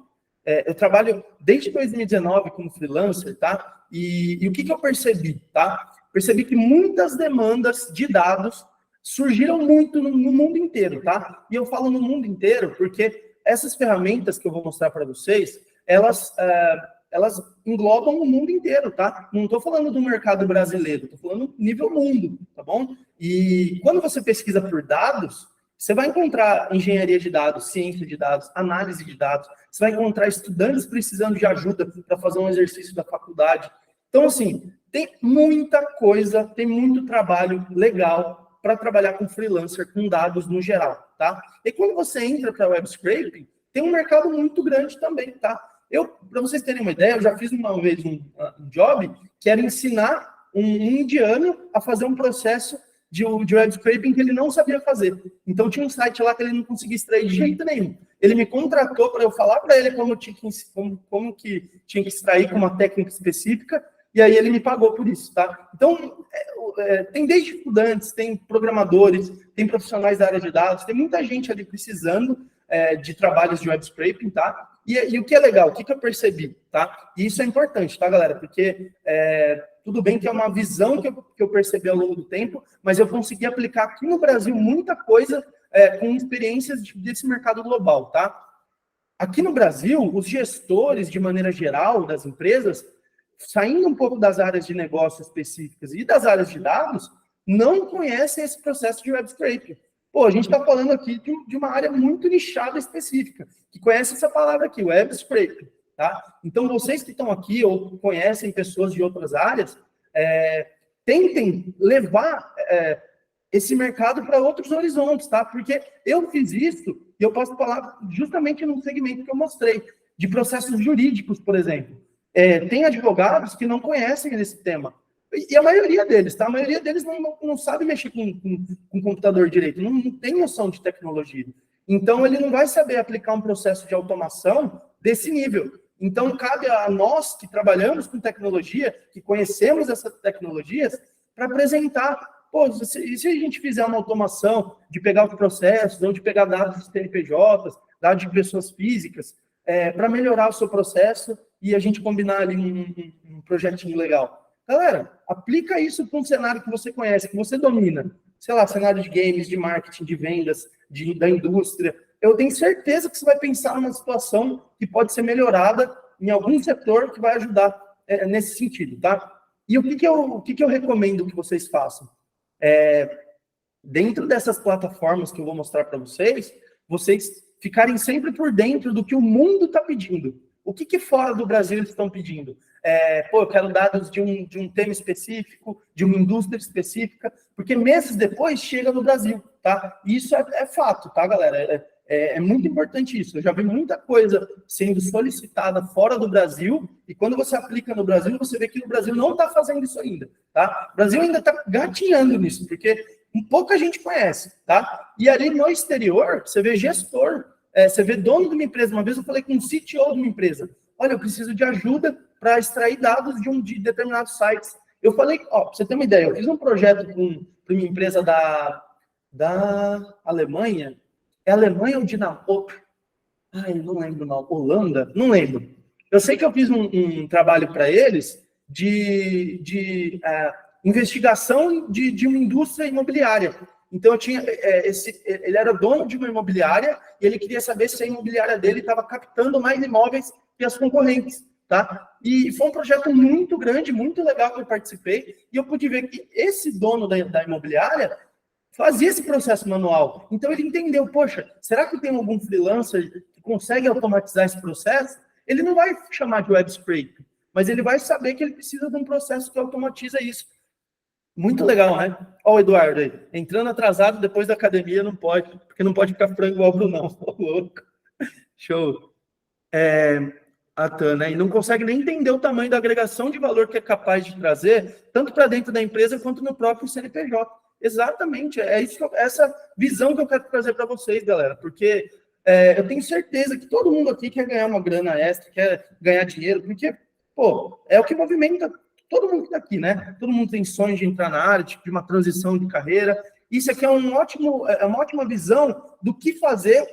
como freelancer, tá? E o que eu percebi, tá? Percebi que muitas demandas de dados surgiram muito no mundo inteiro, tá? E eu falo no mundo inteiro porque essas ferramentas que eu vou mostrar para vocês, elas englobam o mundo inteiro, tá? Não estou falando do mercado brasileiro, estou falando nível mundo, tá bom? E quando você pesquisa por dados, você vai encontrar engenharia de dados, ciência de dados, análise de dados, você vai encontrar estudantes precisando de ajuda para fazer um exercício da faculdade. Então, assim, tem muita coisa, tem muito trabalho legal para trabalhar com freelancer, com dados no geral, tá? E quando você entra para web scraping, tem um mercado muito grande também, tá? Para vocês terem uma ideia, eu já fiz uma vez um job que era ensinar um indiano a fazer um processo de web scraping que ele não sabia fazer. Então, tinha um site lá que ele não conseguia extrair de jeito nenhum. Ele me contratou para eu falar para ele como que tinha que extrair com uma técnica específica, e aí ele me pagou por isso, tá? Então, tem desde estudantes, tem programadores, tem profissionais da área de dados, tem muita gente ali precisando de trabalhos de web scraping, tá? E o que é legal, o que eu percebi, tá? E isso é importante, tá, galera? Porque tudo bem que é uma visão que eu percebi ao longo do tempo, mas eu consegui aplicar aqui no Brasil muita coisa com experiências desse mercado global, tá? Aqui no Brasil, os gestores, de maneira geral, das empresas, saindo um pouco das áreas de negócio específicas e das áreas de dados, não conhecem esse processo de web scraping. Pô, a gente está falando aqui de uma área muito nichada específica, que conhece essa palavra aqui, web scraping, tá? Então, vocês que estão aqui ou conhecem pessoas de outras áreas, tentem levar esse mercado para outros horizontes, tá? Porque eu fiz isso e eu posso falar justamente no segmento que eu mostrei, de processos jurídicos, por exemplo. Tem advogados que não conhecem esse tema. E a maioria deles, tá? A maioria deles não sabe mexer com computador direito, não tem noção de tecnologia. Então, ele não vai saber aplicar um processo de automação desse nível. Então, cabe a nós que trabalhamos com tecnologia, que conhecemos essas tecnologias, para apresentar, pô, e se a gente fizer uma automação de pegar os processos, ou de pegar dados de CNPJs, dados de pessoas físicas, para melhorar o seu processo e a gente combinar ali um projetinho legal. Galera, aplica isso para um cenário que você conhece, que você domina. Sei lá, cenário de games, de marketing, de vendas, da indústria. eu tenho certeza que você vai pensar numa situação que pode ser melhorada em algum setor que vai ajudar nesse sentido, tá? E o que eu recomendo que vocês façam? Dentro dessas plataformas que eu vou mostrar para vocês ficarem sempre por dentro do que o mundo está pedindo. O que fora do Brasil eles estão pedindo? Eu quero dados de um tema específico, de uma indústria específica, porque meses depois chega no Brasil, tá? Isso é fato, tá, galera? É muito importante isso. Eu já vi muita coisa sendo solicitada fora do Brasil, e quando você aplica no Brasil, você vê que o Brasil não está fazendo isso ainda, tá? O Brasil ainda está gatinhando nisso, porque pouca gente conhece, tá? E ali no exterior, você vê gestor, você vê dono de uma empresa. Uma vez eu falei com um CTO de uma empresa, olha, eu preciso de ajuda para extrair dados de determinados sites. Eu falei, pra você ter uma ideia, eu fiz um projeto para uma empresa da Alemanha. É Alemanha ou Dinamarca? Não lembro não. Holanda? Não lembro. Eu sei que eu fiz um trabalho para eles de investigação de uma indústria imobiliária. Então, eu tinha ele era dono de uma imobiliária e ele queria saber se a imobiliária dele estava captando mais imóveis que as concorrentes, tá? E foi um projeto muito grande, muito legal que eu participei, e eu pude ver que esse dono da imobiliária fazia esse processo manual. Então, ele entendeu, poxa, será que tem algum freelancer que consegue automatizar esse processo? Ele não vai chamar de web scrape, mas ele vai saber que ele precisa de um processo que automatiza isso. Muito legal, né? Ó o Eduardo aí, entrando atrasado depois da academia, não pode, porque não pode ficar frango igual o Brunão. Louco. Show. A Tana, e não consegue nem entender o tamanho da agregação de valor que é capaz de trazer, tanto para dentro da empresa quanto no próprio CNPJ. Exatamente, essa visão que eu quero trazer para vocês, galera, porque eu tenho certeza que todo mundo aqui quer ganhar uma grana extra, quer ganhar dinheiro, porque, é o que movimenta todo mundo que está aqui, né? Todo mundo tem sonhos de entrar na área, de uma transição de carreira. Isso aqui é uma ótima visão do que fazer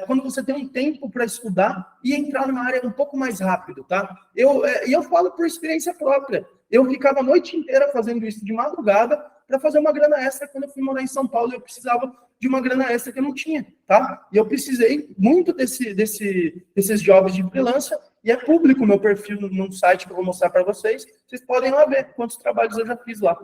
quando você tem um tempo para estudar e entrar numa área um pouco mais rápido, tá? Eu falo por experiência própria. Eu ficava a noite inteira fazendo isso de madrugada para fazer uma grana extra. Quando eu fui morar em São Paulo, eu precisava de uma grana extra que eu não tinha, tá? E eu precisei muito desses jobs de freelancer, e é público o meu perfil num site que eu vou mostrar para vocês. Vocês podem ir lá ver quantos trabalhos eu já fiz lá,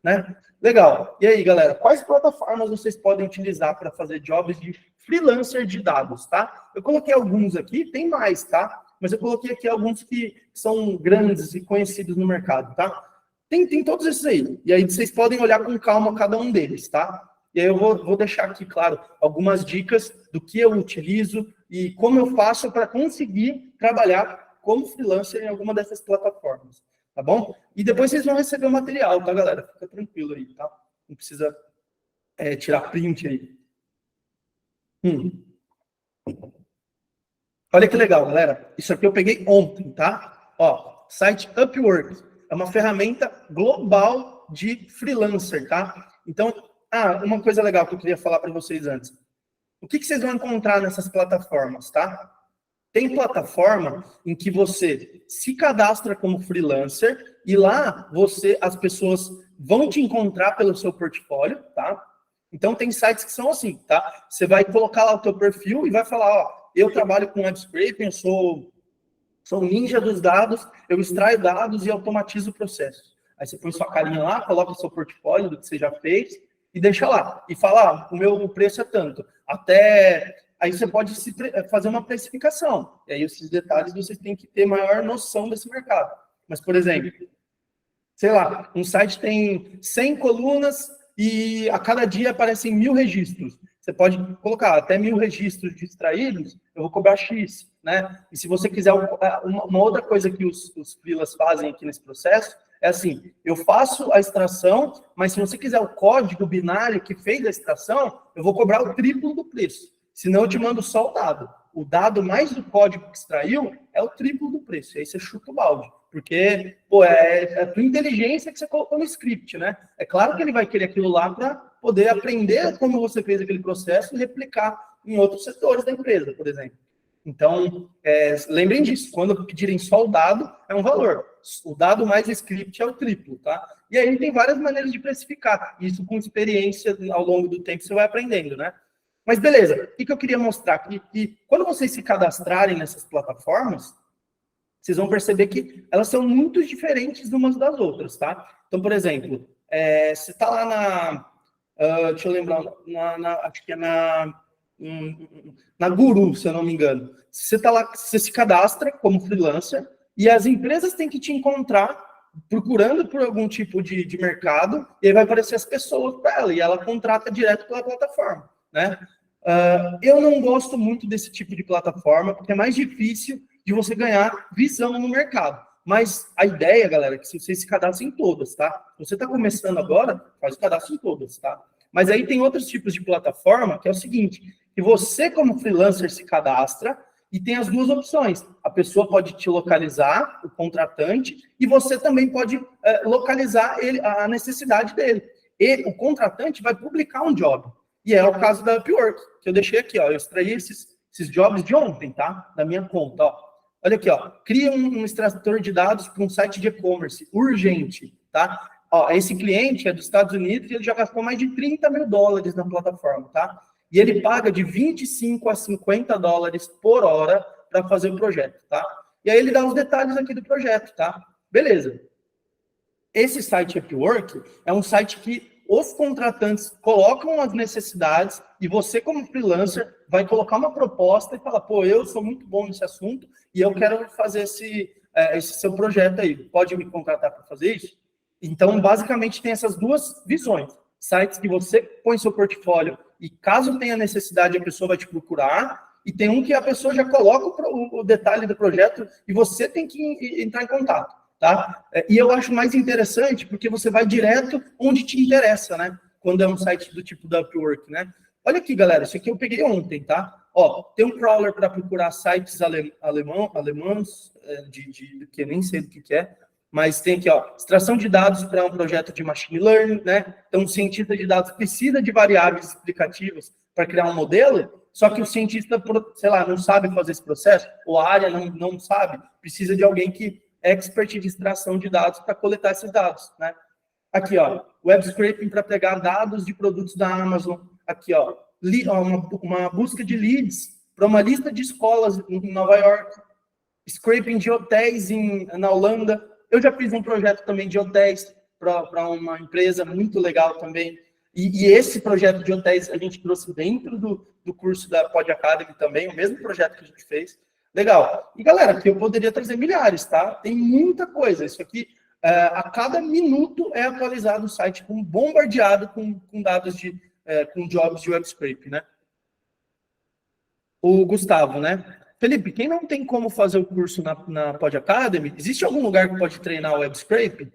né? Legal. E aí, galera, quais plataformas vocês podem utilizar para fazer jobs de freelancer de dados, tá? Eu coloquei alguns aqui, tem mais, tá? Mas eu coloquei aqui alguns que são grandes e conhecidos no mercado, tá? Tem todos esses aí. E aí vocês podem olhar com calma cada um deles, tá? E aí eu vou deixar aqui, claro, algumas dicas do que eu utilizo e como eu faço para conseguir trabalhar como freelancer em alguma dessas plataformas, tá bom? E depois vocês vão receber o material, tá, galera? Fica tranquilo aí, tá? Não precisa tirar print aí. Olha que legal, galera. Isso aqui eu peguei ontem, tá? Ó, site Upwork. É uma ferramenta global de freelancer, tá? Então, uma coisa legal que eu queria falar para vocês antes. O que vocês vão encontrar nessas plataformas, tá? Tem plataforma em que você se cadastra como freelancer e lá as pessoas vão te encontrar pelo seu portfólio, tá? Então, tem sites que são assim, tá? Você vai colocar lá o teu perfil e vai falar, eu trabalho com web scraping, eu sou ninja dos dados, eu extraio dados e automatizo o processo. Aí você põe sua carinha lá, coloca o seu portfólio do que você já fez e deixa lá. E fala, o meu preço é tanto. Aí você pode fazer uma precificação. E aí esses detalhes vocês têm que ter maior noção desse mercado. Mas, por exemplo, sei lá, um site tem 100 colunas e a cada dia aparecem 1000 registros. Você pode colocar até 1000 registros extraídos, eu vou cobrar X, né? E se você quiser uma outra coisa que os freelas fazem aqui nesse processo, é assim, eu faço a extração, mas se você quiser o código binário que fez a extração, eu vou cobrar o triplo do preço. Senão eu te mando só o dado. O dado mais o código que extraiu é o triplo do preço. E aí você chuta o balde. Porque, é a tua inteligência que você colocou no script, né? É claro que ele vai querer aquilo lá para poder aprender como você fez aquele processo e replicar em outros setores da empresa, por exemplo. Então, lembrem disso. Quando pedirem só o dado, é um valor. O dado mais o script é o triplo, tá? E aí tem várias maneiras de precificar. Isso com experiência ao longo do tempo você vai aprendendo, né? Mas beleza, o que eu queria mostrar? Que quando vocês se cadastrarem nessas plataformas, vocês vão perceber que elas são muito diferentes umas das outras, tá? Então, por exemplo, você está lá deixa eu lembrar, acho que é na Guru, se eu não me engano. Você está lá, você se cadastra como freelancer e as empresas têm que te encontrar procurando por algum tipo de mercado e aí vai aparecer as pessoas para ela e ela contrata direto pela plataforma, né? Eu não gosto muito desse tipo de plataforma porque é mais difícil de você ganhar visão no mercado. Mas a ideia, galera, é que vocês se cadastrem em todas, tá? Se você está começando agora, faz o cadastro em todas, tá? Mas aí tem outros tipos de plataforma, que é o seguinte, que você, como freelancer, se cadastra e tem as duas opções. A pessoa pode te localizar, o contratante, e você também pode localizar a necessidade dele. E o contratante vai publicar um job. E é o caso da Upwork, que eu deixei aqui, ó. Eu extraí esses jobs de ontem, tá? Da minha conta, ó. Olha aqui, ó. Cria um extrator de dados para um site de e-commerce urgente, tá? Ó, esse cliente é dos Estados Unidos e ele já gastou mais de $30 mil na plataforma, tá? E ele paga de 25 a 50 dólares por hora para fazer o projeto, tá? E aí ele dá os detalhes aqui do projeto, tá? Beleza. Esse site Upwork é um site que os contratantes colocam as necessidades e você, como freelancer, vai colocar uma proposta e falar, pô, eu sou muito bom nesse assunto e eu quero fazer esse seu projeto aí. Pode me contratar para fazer isso? Então, basicamente, tem essas duas visões. Sites que você põe seu portfólio e, caso tenha necessidade, a pessoa vai te procurar. E tem um que a pessoa já coloca o detalhe do projeto e você tem que entrar em contato. Tá? E eu acho mais interessante porque você vai direto onde te interessa, né? Quando é um site do tipo da Upwork, né? Olha aqui, galera, isso aqui eu peguei ontem, tá? Ó, tem um crawler para procurar sites alemãos, que eu nem sei do que é, mas tem aqui, ó, extração de dados para um projeto de machine learning, né? Então, o cientista de dados precisa de variáveis explicativas para criar um modelo, só que o cientista, sei lá, não sabe fazer esse processo, ou a área não sabe, precisa de alguém que expert de extração de dados para coletar esses dados, né? Aqui, ó, web scraping para pegar dados de produtos da Amazon. Aqui, ó, uma busca de leads para uma lista de escolas em Nova York. Scraping de hotéis na Holanda. Eu já fiz um projeto também de hotéis para uma empresa muito legal também. E esse projeto de hotéis a gente trouxe dentro do curso da Pod Academy também, o mesmo projeto que a gente fez. Legal. E, galera, aqui eu poderia trazer milhares, tá? Tem muita coisa. Isso aqui, a cada minuto é atualizado o site, bombardeado com dados com jobs de web scrape, né? O Gustavo, né? Felipe, quem não tem como fazer o curso na Pod Academy, existe algum lugar que pode treinar o web scrape?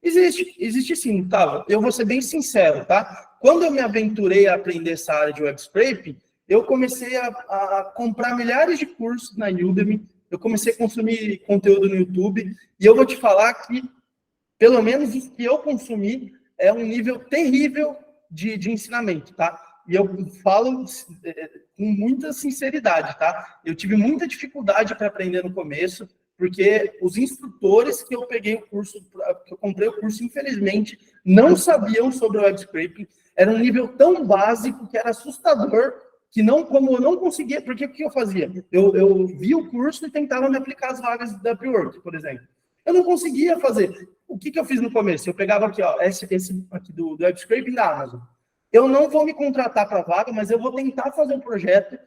Existe sim, Gustavo. Eu vou ser bem sincero, tá? Quando eu me aventurei a aprender essa área de web scrape, eu comecei a comprar milhares de cursos na Udemy, eu comecei a consumir conteúdo no YouTube, e eu vou te falar que, pelo menos o que eu consumi, é um nível terrível de ensinamento, tá? E eu falo com muita sinceridade, tá? Eu tive muita dificuldade para aprender no começo, porque os instrutores que eu peguei o curso, que eu comprei o curso, infelizmente, não sabiam sobre o web scraping, era um nível tão básico que era assustador, que como eu não conseguia, porque o que eu fazia? Eu via o curso e tentava me aplicar as vagas da Upwork, por exemplo. Eu não conseguia fazer. O que eu fiz no começo? Eu pegava aqui, ó, esse aqui do web scraping da Amazon. Eu não vou me contratar para a vaga, mas eu vou tentar fazer um projeto,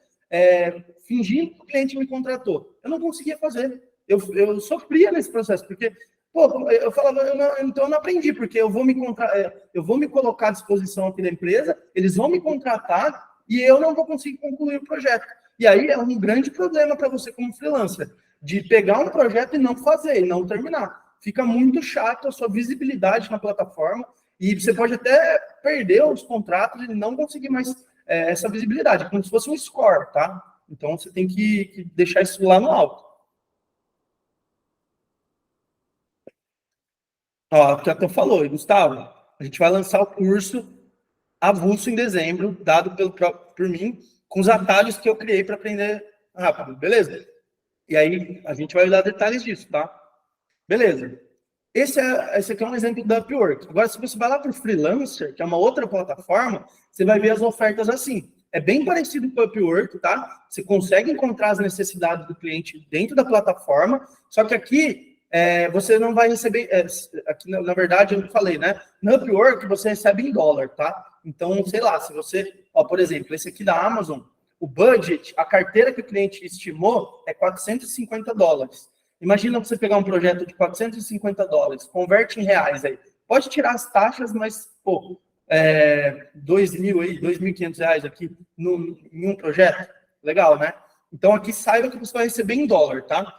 fingindo que o cliente me contratou. Eu não conseguia fazer. Eu sofria nesse processo, porque, pô, eu falava, então eu não aprendi, porque eu vou me colocar à disposição aqui da empresa, eles vão me contratar, e eu não vou conseguir concluir o projeto. E aí é um grande problema para você como freelancer, de pegar um projeto e não fazer, e não terminar. Fica muito chato a sua visibilidade na plataforma, e você pode até perder os contratos e não conseguir mais essa visibilidade, como se fosse um score, tá? Então você tem que deixar isso lá no alto. Ó, o que até falou, Gustavo, a gente vai lançar o curso avulso em dezembro, dado por mim, com os atalhos que eu criei para aprender rápido, beleza? E aí, a gente vai dar detalhes disso, tá? Beleza. Esse aqui é um exemplo da Upwork. Agora, se você vai lá para o Freelancer, que é uma outra plataforma, você vai ver as ofertas assim. é bem parecido com o Upwork, tá? Você consegue encontrar as necessidades do cliente dentro da plataforma, só que aqui você não vai receber, aqui na verdade eu falei, né? No Upwork você recebe em dólar, tá? Então, sei lá, se você, ó, por exemplo, esse aqui da Amazon, o budget, a carteira que o cliente estimou é $450. Imagina você pegar um projeto de $450, converte em reais aí. Pode tirar as taxas, mas, pô, 2.000 aí, R$ 2.500 aqui em um projeto, legal, né? Então aqui saiba que você vai receber em dólar, tá?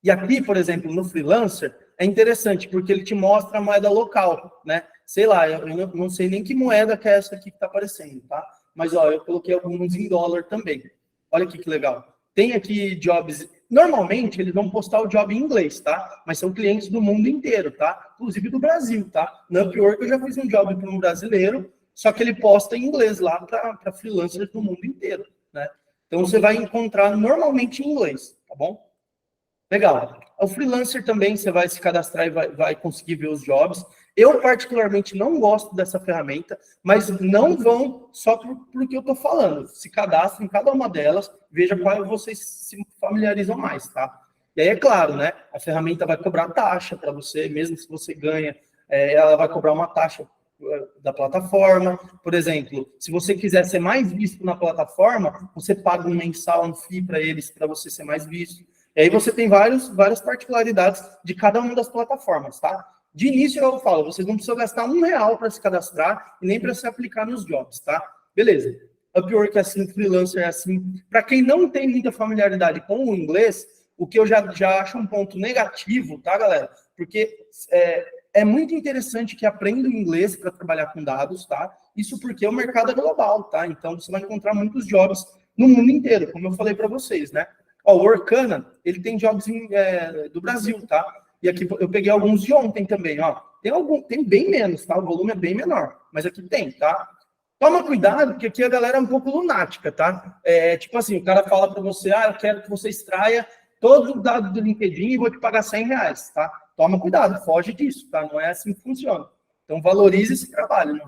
E aqui, por exemplo, no freelancer, é interessante, porque ele te mostra a moeda local, né? Sei lá, eu não sei nem que moeda que é essa aqui que está aparecendo, tá? Mas, ó, eu coloquei alguns em dólar também. Olha aqui que legal. Tem aqui jobs... Normalmente, eles vão postar o job em inglês, tá? Mas são clientes do mundo inteiro, tá? Inclusive do Brasil, tá? No Upwork, eu já fiz um job para um brasileiro, só que ele posta em inglês lá para freelancers do mundo inteiro, né? Então, você vai encontrar normalmente em inglês, tá bom? Legal. O freelancer também, você vai se cadastrar e vai conseguir ver os jobs. Eu, particularmente, não gosto dessa ferramenta, mas não vão só por que eu estou falando. Se cadastrem em cada uma delas, veja qual vocês se familiarizam mais, tá? E aí, é claro, né? A ferramenta vai cobrar taxa para você, mesmo se você ganha, ela vai cobrar uma taxa da plataforma. Por exemplo, se você quiser ser mais visto na plataforma, você paga um mensal, um FII para eles, para você ser mais visto. E aí você tem várias particularidades de cada uma das plataformas, tá? De início eu falo, vocês não precisam gastar R$ 1 para se cadastrar e nem para se aplicar nos jobs, tá? Beleza. Upwork é assim, freelancer é assim. Para quem não tem muita familiaridade com o inglês, o que eu já acho um ponto negativo, tá, galera? Porque é muito interessante que aprendam inglês para trabalhar com dados, tá? Isso porque o mercado é global, tá? Então você vai encontrar muitos jobs no mundo inteiro, como eu falei para vocês, né? Ó, o Workana, ele tem jobs do Brasil, tá? E aqui eu peguei alguns de ontem também, ó. Tem bem menos, tá? O volume é bem menor, mas aqui tem, tá? Toma cuidado, porque aqui a galera é um pouco lunática, tá? Tipo assim, o cara fala para você, eu quero que você extraia todos os dados do LinkedIn e vou te pagar R$ 100, tá? Toma cuidado, foge disso, tá? Não é assim que funciona. Então, valorize esse trabalho,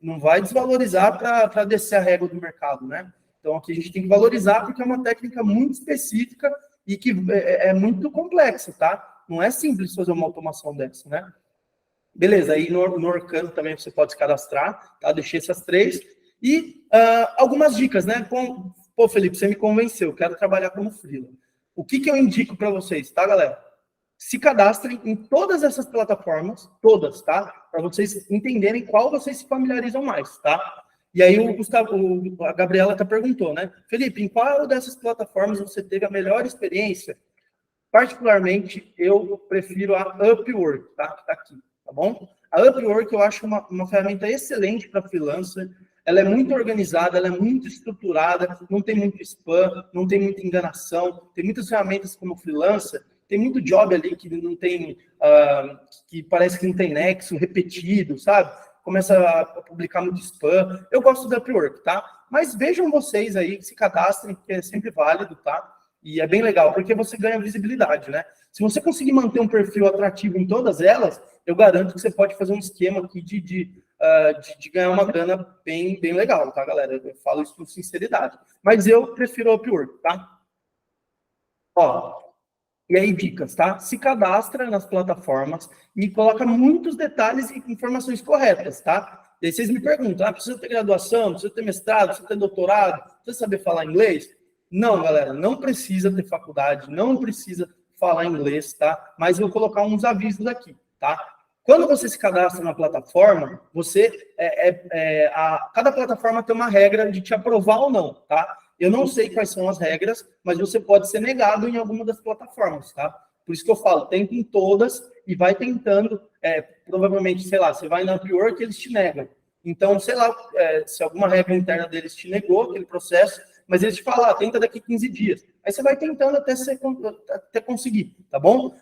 não vai desvalorizar para descer a régua do mercado, né? Então, aqui a gente tem que valorizar porque é uma técnica muito específica e que é muito complexa, tá? Não é simples fazer uma automação dessa, né? Beleza, aí no Orkano também você pode se cadastrar, tá? Deixei essas 3. E algumas dicas, né? Pô, Felipe, você me convenceu, eu quero trabalhar como freela. O que eu indico para vocês, tá, galera? Se cadastrem em todas essas plataformas, todas, tá? Para vocês entenderem qual vocês se familiarizam mais, tá? E aí a Gabriela até perguntou, né? Felipe, em qual dessas plataformas você teve a melhor experiência? Particularmente, eu prefiro a Upwork, tá? Que tá aqui, tá bom? A Upwork eu acho uma ferramenta excelente para freelancer. Ela é muito organizada, ela é muito estruturada, não tem muito spam, não tem muita enganação. Tem muitas ferramentas como freelancer, tem muito job ali que não tem, que parece que não tem nexo, repetido, sabe? Começa a publicar muito spam. Eu gosto da Upwork, tá? Mas vejam vocês aí, se cadastrem, que é sempre válido, tá? E é bem legal, porque você ganha visibilidade, né? Se você conseguir manter um perfil atrativo em todas elas, eu garanto que você pode fazer um esquema aqui de ganhar uma grana bem legal, tá, galera? Eu falo isso com sinceridade. Mas eu prefiro o Upwork, tá? Ó, e aí, dicas, tá? Se cadastra nas plataformas e coloca muitos detalhes e informações corretas, tá? E aí vocês me perguntam, precisa ter graduação, precisa ter mestrado, precisa ter doutorado, precisa saber falar inglês? Não, galera, não precisa ter faculdade, não precisa falar inglês, tá? Mas eu vou colocar uns avisos aqui, tá? Quando você se cadastra na plataforma, cada plataforma tem uma regra de te aprovar ou não, tá? Eu não sei quais são as regras, mas você pode ser negado em alguma das plataformas, tá? Por isso que eu falo, tenta em todas e vai tentando, provavelmente, sei lá, você vai na Upwork e eles te negam. Então, sei lá, se alguma regra interna deles te negou aquele processo, mas eles te falam, tenta daqui 15 dias. Aí você vai tentando até conseguir, tá bom?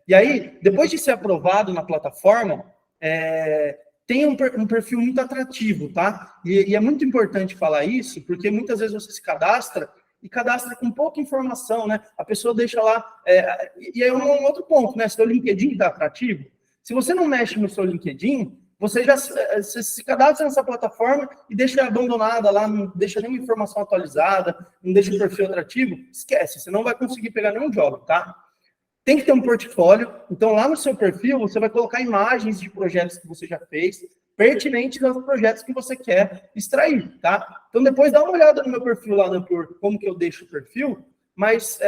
E aí, depois de ser aprovado na plataforma, tem um perfil muito atrativo, tá? E é muito importante falar isso, porque muitas vezes você se cadastra com pouca informação, né? A pessoa deixa lá... e aí é um outro ponto, né? Seu LinkedIn está atrativo. Se você não mexe no seu LinkedIn, você já se cadastra nessa plataforma e deixa abandonada lá, não deixa nenhuma informação atualizada, não deixa o perfil atrativo, esquece, você não vai conseguir pegar nenhum job, tá? Tem que ter um portfólio, então lá no seu perfil você vai colocar imagens de projetos que você já fez, pertinentes aos projetos que você quer extrair, tá? Então depois dá uma olhada no meu perfil lá no Upwork, como que eu deixo o perfil, mas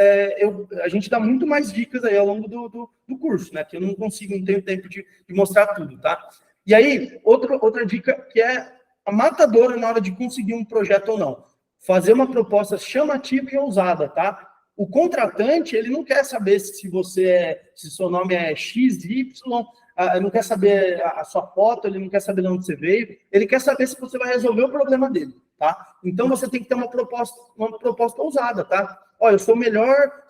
a gente dá muito mais dicas aí ao longo do curso, né? Que eu não consigo, não tenho tempo de mostrar tudo, tá? E aí, outra dica que é a matadora na hora de conseguir um projeto ou não. Fazer uma proposta chamativa e ousada, tá? O contratante, ele não quer saber se seu nome é X, Y, não quer saber a sua foto, ele não quer saber de onde você veio, ele quer saber se você vai resolver o problema dele, tá? Então você tem que ter uma proposta ousada, tá? Olha, eu sou o melhor,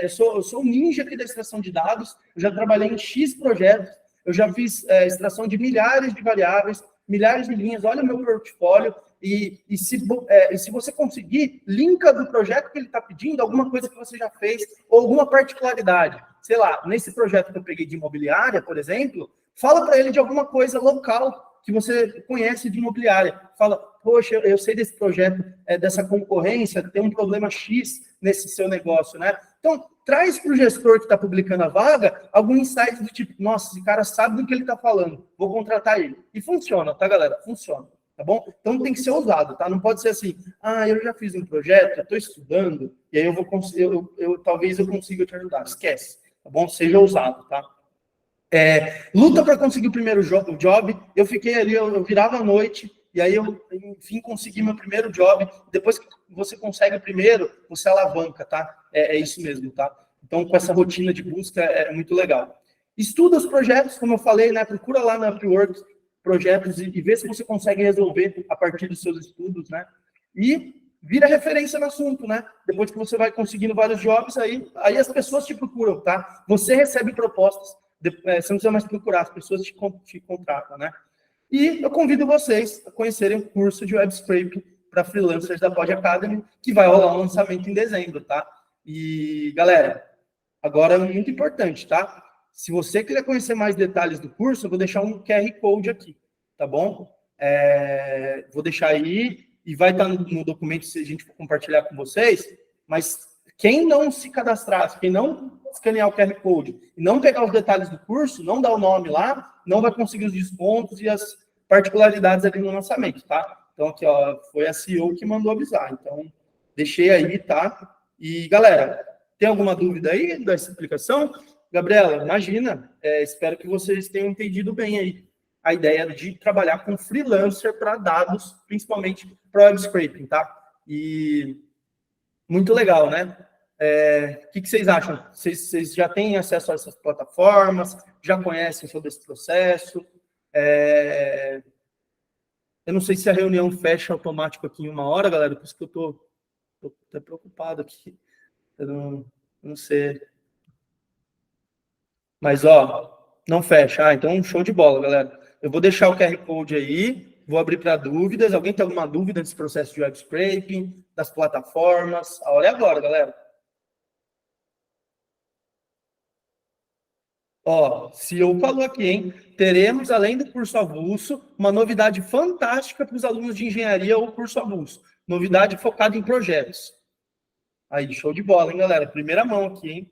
eu sou o ninja aqui da extração de dados, eu já trabalhei em X projetos, eu já fiz extração de milhares de variáveis, milhares de linhas, olha o meu portfólio, e se você conseguir, linka do projeto que ele está pedindo, alguma coisa que você já fez, ou alguma particularidade. Sei lá, nesse projeto que eu peguei de imobiliária, por exemplo, fala para ele de alguma coisa local que você conhece de imobiliária. Fala, poxa, eu sei desse projeto, dessa concorrência, tem um problema X nesse seu negócio, né? Então, traz para o gestor que está publicando a vaga algum insight do tipo, nossa, esse cara sabe do que ele está falando, vou contratar ele. E funciona, tá, galera? Funciona, tá bom? Então tem que ser ousado, tá? Não pode ser assim, eu já fiz um projeto, estou estudando, e aí talvez eu consiga te ajudar. Esquece, tá bom? Seja ousado, tá? Luta para conseguir o primeiro job. Eu fiquei ali, eu virava à noite, e aí eu, enfim, consegui meu primeiro job. Depois que você consegue o primeiro, você alavanca, tá? É isso mesmo, tá? Então, com essa rotina de busca, é muito legal. Estuda os projetos, como eu falei, né? Procura lá na Upwork projetos e vê se você consegue resolver a partir dos seus estudos, né? E vira referência no assunto, né? Depois que você vai conseguindo vários jobs, aí as pessoas te procuram, tá? Você recebe propostas, você não precisa mais procurar, as pessoas te contratam, né? E eu convido vocês a conhecerem o curso de Web Scraping para freelancers da Pod Academy, que vai rolar um lançamento em dezembro, tá? E, galera, agora é muito importante, tá? Se você quiser conhecer mais detalhes do curso, eu vou deixar um QR Code aqui, tá bom? Vou deixar aí e vai estar no documento se a gente for compartilhar com vocês, mas quem não se cadastrar, quem não escanear o QR Code e não pegar os detalhes do curso, não dar o nome lá, não vai conseguir os descontos e as particularidades ali no lançamento, tá? Então, aqui, ó, foi a CEO que mandou avisar. Então, deixei aí, tá? E, galera, tem alguma dúvida aí dessa explicação? Gabriela, imagina, espero que vocês tenham entendido bem aí a ideia de trabalhar com freelancer para dados, principalmente para web scraping, tá? E muito legal, né? O que vocês acham? Vocês já têm acesso a essas plataformas? Já conhecem sobre esse processo? Eu não sei se a reunião fecha automático aqui em 1 hora, galera, por isso que eu tô até preocupado aqui. Eu não sei. Mas, ó, não fecha. Então, show de bola, galera. Eu vou deixar o QR Code aí, vou abrir para dúvidas. Alguém tem alguma dúvida desse processo de web scraping, das plataformas? A hora é agora, galera. Ó, CEO falou aqui, hein? Teremos, além do curso avulso, uma novidade fantástica para os alunos de engenharia ou curso avulso. Novidade focada em projetos. Aí, show de bola, hein, galera? Primeira mão aqui, hein?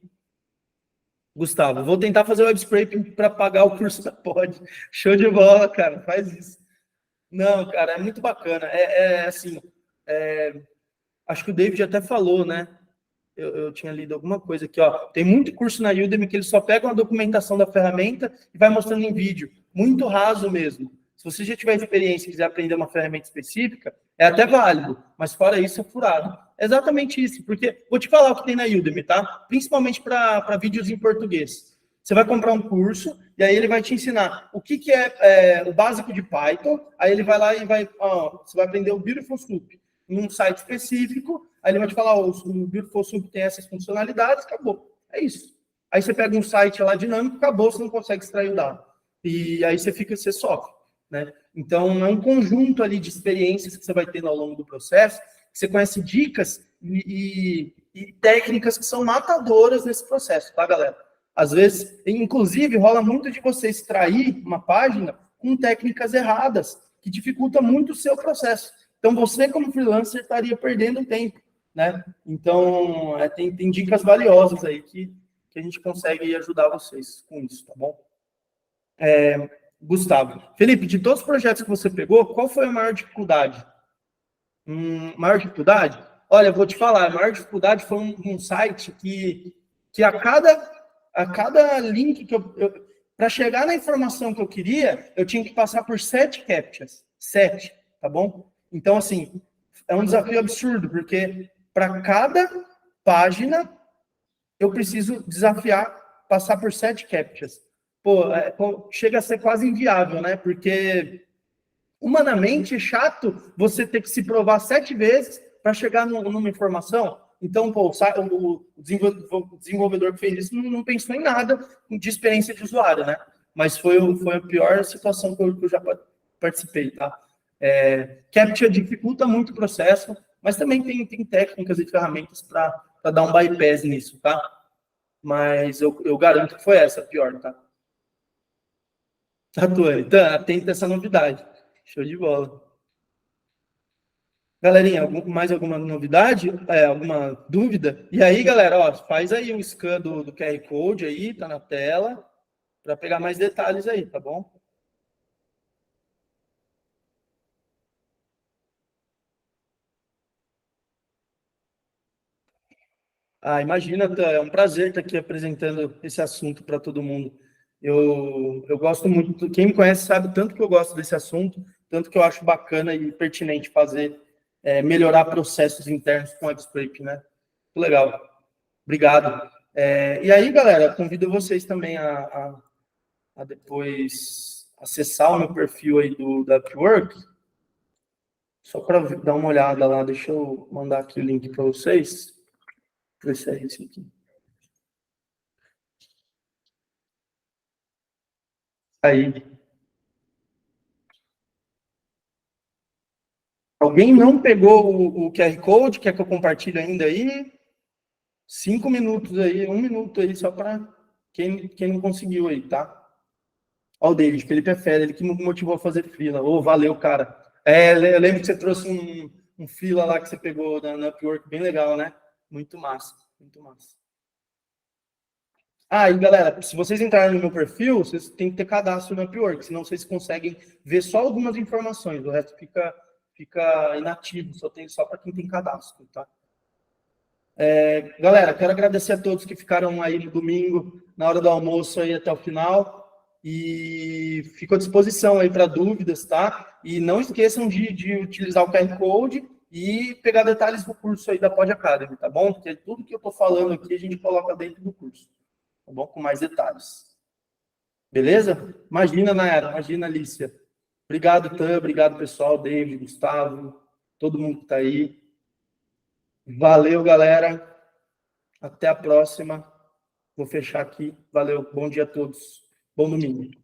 Gustavo, vou tentar fazer o web scraping para pagar o curso da Pod. Show de bola, cara, faz isso. Não, cara, é muito bacana. Assim, acho que o David até falou, né? Eu tinha lido alguma coisa aqui, ó. Tem muito curso na Udemy que eles só pegam a documentação da ferramenta e vai mostrando em vídeo. Muito raso mesmo. Se você já tiver experiência e quiser aprender uma ferramenta específica, é até válido, mas fora isso é furado. É exatamente isso, porque vou te falar o que tem na Udemy, tá? Principalmente para vídeos em português. Você vai comprar um curso e aí ele vai te ensinar o que é o básico de Python, aí ele vai lá e você vai aprender o Beautiful Soup em um site específico, aí ele vai te falar, o Beautiful Soup tem essas funcionalidades, acabou. É isso. Aí você pega um site lá dinâmico, acabou, você não consegue extrair o dado. E aí você sofre, né? Então, é um conjunto ali de experiências que você vai tendo ao longo do processo, que você conhece dicas e técnicas que são matadoras nesse processo, tá, galera? Às vezes, inclusive, rola muito de você extrair uma página com técnicas erradas, que dificulta muito o seu processo. Então, você, como freelancer, estaria perdendo tempo, né? Então, tem dicas valiosas aí que a gente consegue ajudar vocês com isso, tá bom? Gustavo. Felipe, de todos os projetos que você pegou, qual foi a maior dificuldade? Maior dificuldade? Olha, eu vou te falar, a maior dificuldade foi um site que a cada link que para chegar na informação que eu queria, eu tinha que passar por 7 captchas. 7, tá bom? Então, assim, é um desafio absurdo, porque para cada página eu preciso desafiar, passar por 7 captchas. Pô, chega a ser quase inviável, né? Porque humanamente é chato você ter que se provar 7 vezes para chegar numa informação. Então, pô, o desenvolvedor que fez isso não pensou em nada de experiência de usuário, né? Mas foi a pior situação que eu já participei, tá? Captcha dificulta muito o processo, mas também tem técnicas e ferramentas para dar um bypass nisso, tá? Mas eu garanto que foi essa a pior, tá? Tatuane, então, atenta essa novidade. Show de bola. Galerinha, mais alguma novidade? Alguma dúvida? E aí, galera, ó, faz aí o scan do QR Code aí, tá na tela, para pegar mais detalhes aí, tá bom? Imagina, é um prazer estar aqui apresentando esse assunto para todo mundo. Eu gosto muito, quem me conhece sabe tanto que eu gosto desse assunto, tanto que eu acho bacana e pertinente fazer, melhorar processos internos com o XScrape, né? Muito legal. Obrigado. E aí, galera, convido vocês também a depois acessar o meu perfil aí da Upwork, só para dar uma olhada lá. Deixa eu mandar aqui o link para vocês. Ver se é esse aqui. Aí. Alguém não pegou o QR Code? Quer que eu compartilhe ainda aí? 5 minutos aí, 1 minuto aí, só para quem não conseguiu aí, tá? Ó, o David, Felipe é fera, ele que me motivou a fazer fila. Valeu, cara. Eu lembro que você trouxe um fila lá que você pegou na Upwork, bem legal, né? Muito massa, muito massa. E galera, se vocês entrarem no meu perfil, vocês têm que ter cadastro no Upwork, senão vocês conseguem ver só algumas informações, o resto fica inativo, só para quem tem cadastro, tá? Galera, quero agradecer a todos que ficaram aí no domingo, na hora do almoço aí até o final. E fico à disposição aí para dúvidas, tá? E não esqueçam de utilizar o QR Code e pegar detalhes do curso aí da Pod Academy, tá bom? Porque tudo que eu estou falando aqui a gente coloca dentro do curso, tá bom? Com mais detalhes. Beleza? Imagina, Nayara, imagina, Alicia. Obrigado, Tan, obrigado, pessoal, David, Gustavo, todo mundo que está aí. Valeu, galera. Até a próxima. Vou fechar aqui. Valeu. Bom dia a todos. Bom domingo.